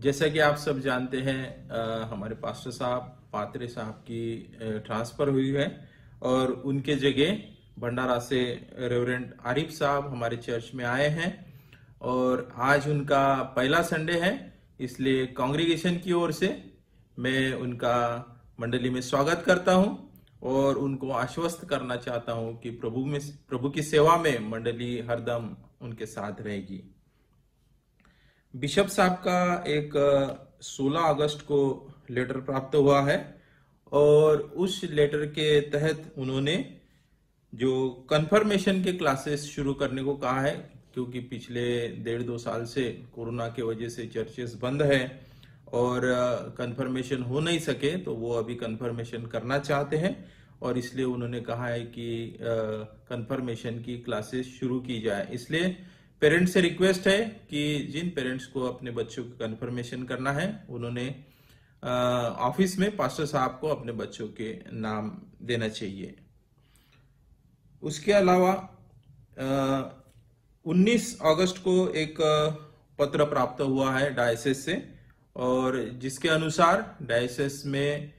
जैसा कि आप सब जानते हैं, हमारे पास्टर साहब पात्रे साहब की ट्रांसफ़र हुई है और उनके जगह भंडारा से रेवरेंड आरिफ साहब हमारे चर्च में आए हैं और आज उनका पहला संडे है, इसलिए कांग्रीगेशन की ओर से मैं उनका मंडली में स्वागत करता हूं और उनको आश्वस्त करना चाहता हूं कि प्रभु की सेवा में मंडली हरदम उनके साथ रहेगी। बिशप साहब का एक 16 अगस्त को लेटर प्राप्त हुआ है और उस लेटर के तहत उन्होंने जो कन्फर्मेशन के क्लासेस शुरू करने को कहा है, क्योंकि पिछले 1.5-2 साल से कोरोना के वजह से चर्चेस बंद है और कन्फर्मेशन हो नहीं सके, तो वो अभी कन्फर्मेशन करना चाहते हैं और इसलिए उन्होंने कहा है कि कन्फर्मेशन की क्लासेस शुरू की जाए। इसलिए पेरेंट्स से रिक्वेस्ट है कि जिन पेरेंट्स को अपने बच्चों को कन्फर्मेशन करना है, उन्होंने ऑफिस में पास्टर साहब को अपने बच्चों के नाम देना चाहिए। उसके अलावा 19 अगस्त को एक पत्र प्राप्त हुआ है डायसेस से और जिसके अनुसार डायसेस में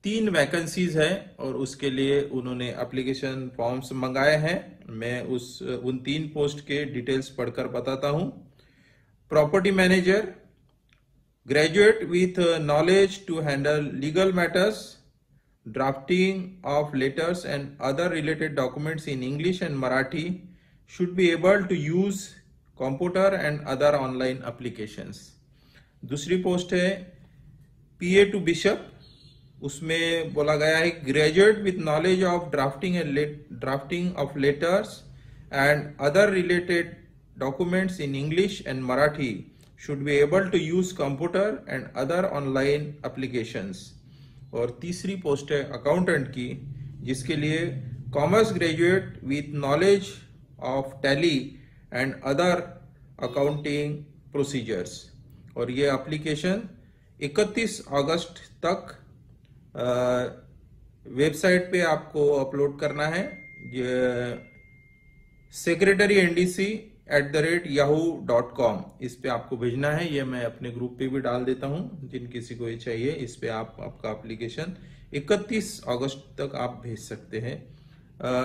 3 वैकेंसीज है और उसके लिए उन्होंने एप्लीकेशन फॉर्म्स मंगाए हैं। मैं उन 3 पोस्ट के डिटेल्स पढ़कर बताता हूं। Property manager, graduate with knowledge to handle legal matters, drafting of letters and other related documents in English and Marathi, should be able to use computer and other online applications। दूसरी post है PA to bishop, उसमें बोला गया है graduate with knowledge of drafting of letters and other related documents in English and Marathi should be able to use computer and other online applications. और तीसरी post है accountant की, जिसके लिए commerce graduate with knowledge of tally and other accounting procedures। और ये application 31 अगस्त तक website पे आपको अपलोड करना है। secretaryndc@yahoo.com इस पे आपको भेजना है। ये मैं अपने ग्रुप पे भी डाल देता हूँ, जिन किसी को ये चाहिए इस पे आप आपका एप्लीकेशन 31 अगस्त तक आप भेज सकते हैं।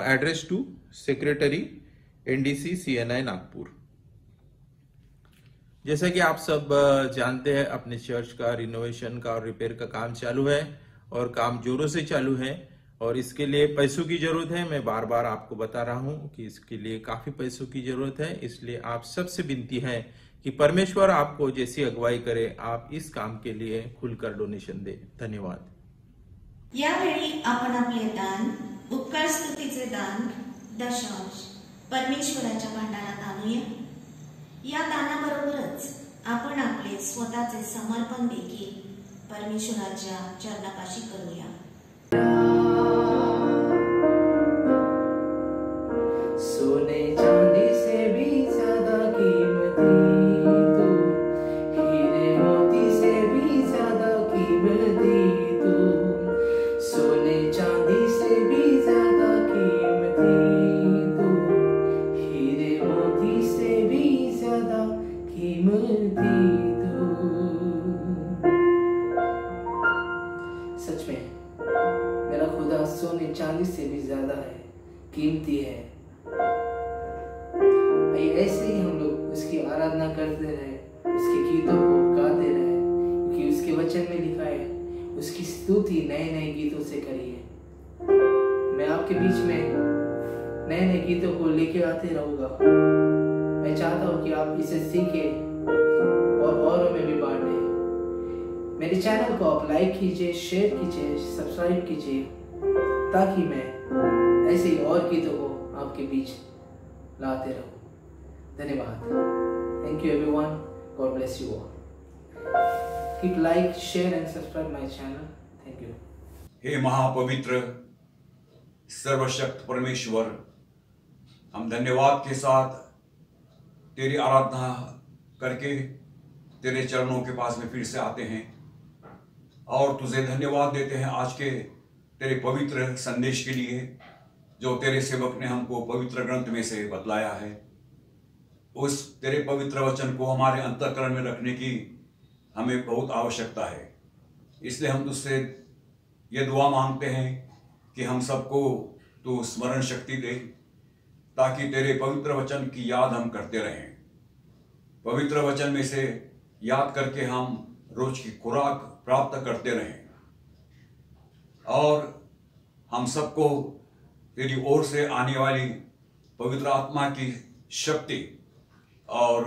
Address to secretary NDC CNI Nagpur. जैसा कि आप सब जानते हैं, अपने चर्च का रिनोवेशन का और रिपेयर का काम चालू है और काम जोरों से चालू है और इसके लिए पैसों की जरूरत है। मैं बार बार आपको बता रहा हूं कि इसके लिए काफी पैसों की जरूरत है, इसलिए आप सबसे विनती है कि परमेश्वर आपको जैसी अगुवाई करे, आप इस काम के लिए खुलकर डोनेशन दे। धन्यवाद। यावेळी आपण आपले दान, उपकार स्तुतीचे दान, दशांश परमेश्वराच्या भांडारात आणूया। या दानाबरोबरच आपण आपले स्वतःचे समर्पण देखील परमेश्वराच्या चरणापाशी करूया। सोने चांदी से भी ज्यादा कीमती तू, हीरे मोती से भी ज्यादा कीमती तू, सोने चांदी से भी ज्यादा कीमती तू, हीरे मोती से भी ज्यादा कीमती तू। सच में मेरा खुदा सोने चांदी से भी ज्यादा है, कीमती है। ऐसे ही हम लोग उसकी आराधना करते रहे, उसके गीतों को गाते रहे, क्योंकि उसके वचन में लिखा है उसकी स्तुति नए नए गीतों से करिए। मैं आपके बीच में नए नए गीतों को लेके आते रहूंगा। मैं चाहता हूँ कि आप इसे सीखें और औरों में भी बांटें। मेरे चैनल को आप लाइक कीजिए, शेयर कीजिए, सब्सक्राइब कीजिए, ताकि मैं ऐसे ही और गीतों को आपके बीच लाते रहूं। धन्यवाद। Thank you everyone. God bless you all. Keep like, share and subscribe my channel. Thank you. हे महापवित्र सर्वशक्त परमेश्वर, हम धन्यवाद के साथ तेरी आराधना करके तेरे चरणों के पास में फिर से आते हैं और तुझे धन्यवाद देते हैं आज के तेरे पवित्र संदेश के लिए जो तेरे सेवक ने हमको पवित्र ग्रंथ में से बतलाया है। उस तेरे पवित्र वचन को हमारे अंतःकरण में रखने की हमें बहुत आवश्यकता है। इसलिए हम तुझसे ये दुआ मांगते हैं कि हम सबको तू स्मरण शक्ति दे, ताकि तेरे पवित्र वचन की याद हम करते रहें। पवित्र वचन में से याद करके हम रोज की खुराक प्राप्त करते रहें और हम सबको तेरी ओर से आने वाली पवित्र आत्मा की शक्ति और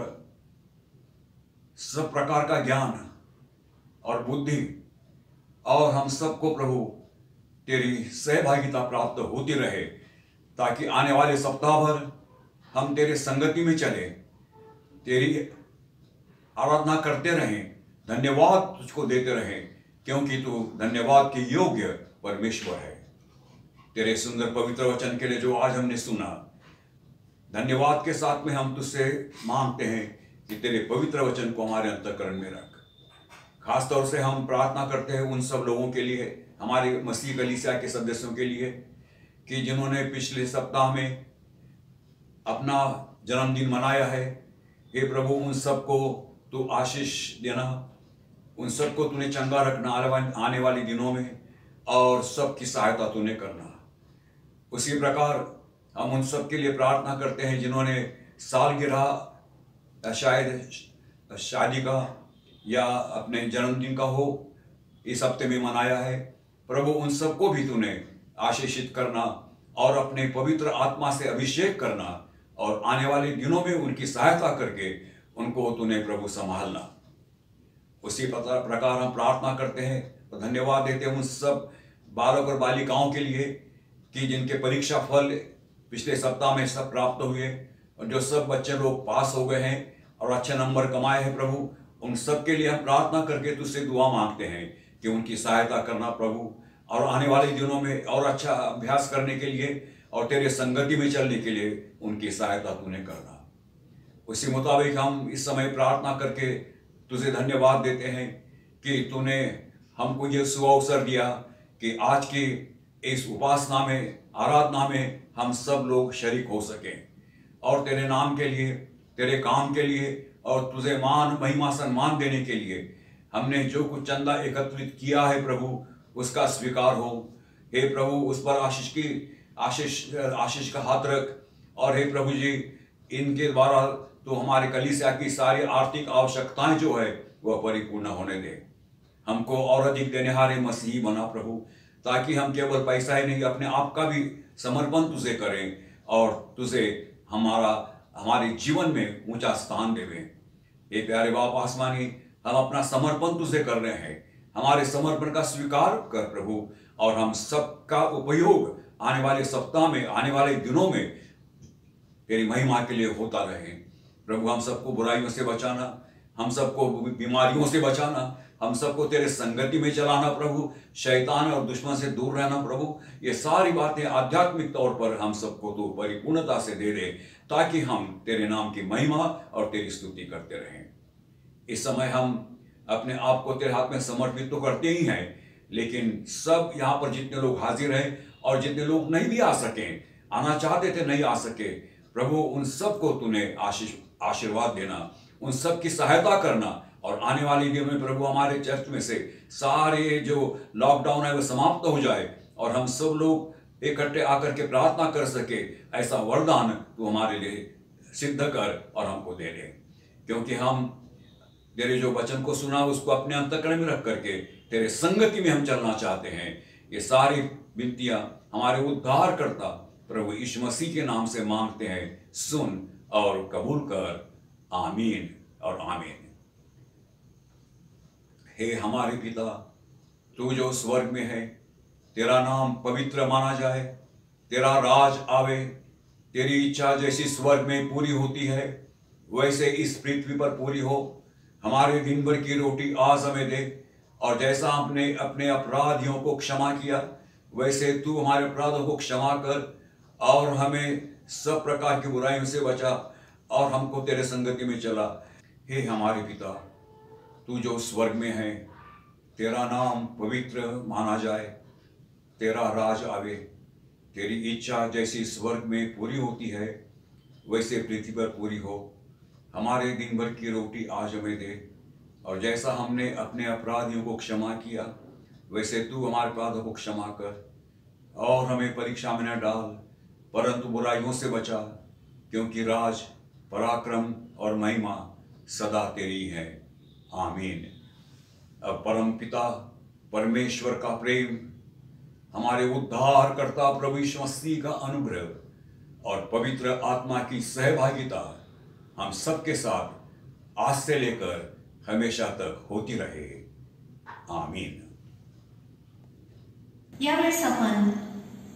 सब प्रकार का ज्ञान और बुद्धि और हम सबको प्रभु तेरी सहभागिता प्राप्त होती रहे, ताकि आने वाले सप्ताह भर हम तेरे संगति में चले, तेरी आराधना करते रहें, धन्यवाद तुझको देते रहें, क्योंकि तू धन्यवाद के योग्य परमेश्वर है। तेरे सुंदर पवित्र वचन के लिए जो आज हमने सुना, धन्यवाद के साथ में हम तुझसे मांगते हैं कि तेरे पवित्र वचन को हमारे अंतःकरण में रख। खास तौर से हम प्रार्थना करते हैं उन सब लोगों के लिए, हमारे मसीह कलीसिया के सदस्यों के लिए, कि जिन्होंने पिछले सप्ताह में अपना जन्मदिन मनाया है। हे प्रभु, उन सबको तू आशीष देना, उन सबको तूने चंगा रखना आने वाले दिनों में और सबकी सहायता तूने करना। उसी प्रकार हम उन सब के लिए प्रार्थना करते हैं जिन्होंने सालगिरह शायद शादी का या अपने जन्मदिन का हो इस हफ्ते में मनाया है। प्रभु, उन सबको भी तूने आशीषित करना और अपने पवित्र आत्मा से अभिषेक करना और आने वाले दिनों में उनकी सहायता करके उनको तूने प्रभु संभालना। उसी प्रकार हम प्रार्थना करते हैं तो धन्यवाद देते हैं उन सब बालक और बालिकाओं के लिए कि जिनके परीक्षा फल पिछले सप्ताह में सब प्राप्त हुए और जो सब बच्चे लोग पास हो गए हैं और अच्छे नंबर कमाए हैं। प्रभु, उन सब के लिए हम प्रार्थना करके तुझसे दुआ मांगते हैं कि उनकी सहायता करना प्रभु, और आने वाले दिनों में और अच्छा अभ्यास करने के लिए और तेरे संगति में चलने के लिए उनकी सहायता तूने करना। उसी मुताबिक हम इस समय प्रार्थना करके तुझे धन्यवाद देते हैं कि तूने हमको ये सुअवसर दिया कि आज की इस उपासना में, आराधना में हम सब लोग शरीक हो सकें और तेरे नाम के लिए, तेरे काम के लिए और तुझे मान, महिमा, सम्मान देने के लिए हमने जो कुछ चंदा एकत्रित किया है प्रभु, उसका स्वीकार हो। हे प्रभु, उस पर आशीष का हाथ रख और हे प्रभु जी, इनके द्वारा तो हमारे कलीसिया की सारी आर्थिक आवश्यकताएं जो है वह परिपूर्ण होने दे। हमको और अधिक देनेहारे मसीही बना प्रभु, ताकि हम केवल पैसा ही नहीं अपने आप का भी समर्पण तुझे करें और तुझे हमारे जीवन में ऊंचा स्थान देवें। ये प्यारे बाप आसमानी, हम अपना समर्पण तुझे कर रहे हैं, हमारे समर्पण का स्वीकार कर प्रभु, और हम सबका उपयोग आने वाले सप्ताह में, आने वाले दिनों में तेरी महिमा के लिए होता रहे प्रभु। हम सबको बुराइयों से बचाना, हम सबको बीमारियों से बचाना, हम सबको तेरे संगति में चलाना प्रभु, शैतान और दुश्मन से दूर रहना प्रभु। ये सारी बातें आध्यात्मिक तौर पर हम सबको तो परिपूर्णता से दे दे, ताकि हम तेरे नाम की महिमा और तेरी स्तुति करते रहें। इस समय हम अपने आप को तेरे हाथ में समर्पित तो करते ही हैं, लेकिन सब यहाँ पर जितने लोग हाजिर हैं और जितने लोग नहीं भी आ सके, आना चाहते थे नहीं आ सके प्रभु, उन सबको तूने आशीर्वाद देना, उन सब की सहायता करना, और आने वाले दिनों में प्रभु हमारे चर्च में से सारे जो लॉकडाउन है वो समाप्त हो जाए और हम सब लोग इकट्ठे आकर के प्रार्थना कर सके। ऐसा वरदान तू हमारे लिए सिद्ध कर और हमको दे दे, क्योंकि हम तेरे जो वचन को सुना उसको अपने अंतःकरण में रख करके तेरे संगति में हम चलना चाहते हैं। ये सारी विनतियां हमारे उद्धार करता प्रभु यीशु मसीह के नाम से मांगते हैं, सुन और कबूल कर। आमीन और आमीन। हे हमारे पिता, तू जो स्वर्ग में है, तेरा नाम पवित्र माना जाए, तेरा राज आवे, तेरी इच्छा जैसी स्वर्ग में पूरी होती है वैसे इस पृथ्वी पर पूरी हो। हमारे दिन भर की रोटी आज हमें दे, और जैसा हमने अपने अपराधियों को क्षमा किया वैसे तू हमारे अपराधों को क्षमा कर, और हमें सब प्रकार की बुराइयों से बचा, और हमको तेरे संगति में चला। हे हमारे पिता, तू जो स्वर्ग में है, तेरा नाम पवित्र माना जाए, तेरा राज आवे, तेरी इच्छा जैसी स्वर्ग में पूरी होती है वैसे पृथ्वी पर पूरी हो। हमारे दिन भर की रोटी आज हमें दे, और जैसा हमने अपने अपराधियों को क्षमा किया वैसे तू हमारे अपराधों को क्षमा कर, और हमें परीक्षा में न डाल परंतु बुराइयों से बचा, क्योंकि राज, पराक्रम और महिमा सदा तेरी है। आमीन। अब परम पिता परमेश्वर का प्रेम, हमारे उद्धार करता प्रभु यीशु मसीह का अनुग्रह और पवित्र आत्मा की सहभागिता हम सबके साथ आज से लेकर हमेशा तक होती रहे। आमीन। यावेळेस आपण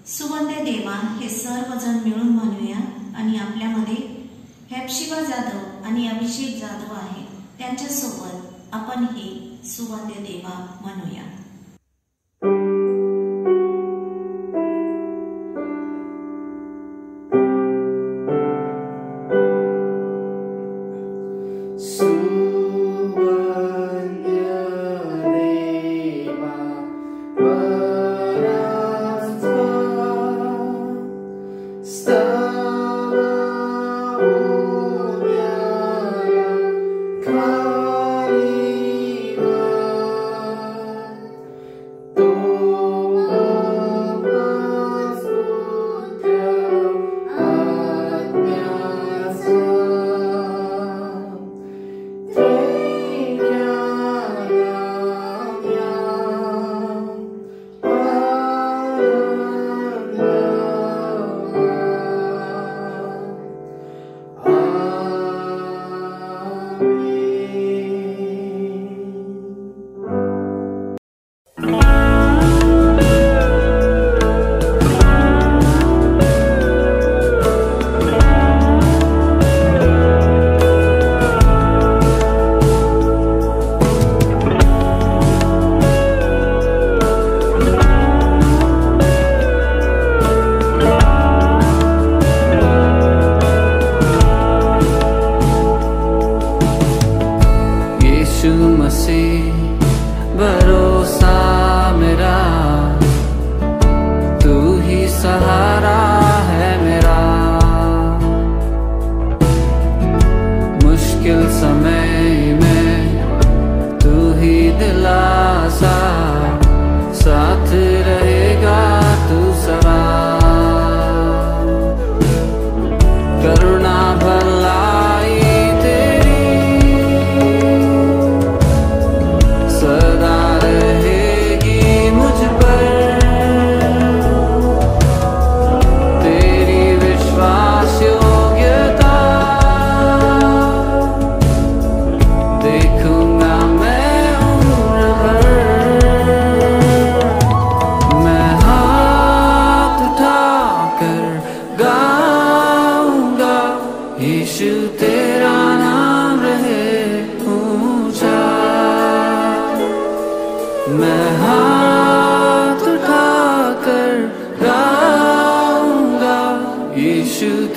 सुवंदे देवा हे सर्वजण मिळून म्हणूया, आणि आपल्यामध्ये हेप्शिबा जाधव आणि अभिषेक जाधव आहे, त्यांच्यासोबत आपण हे सुवंदे देवा म्हणूया। करुणा भलाई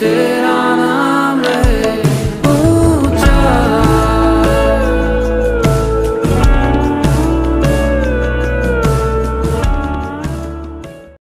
तेरा नाम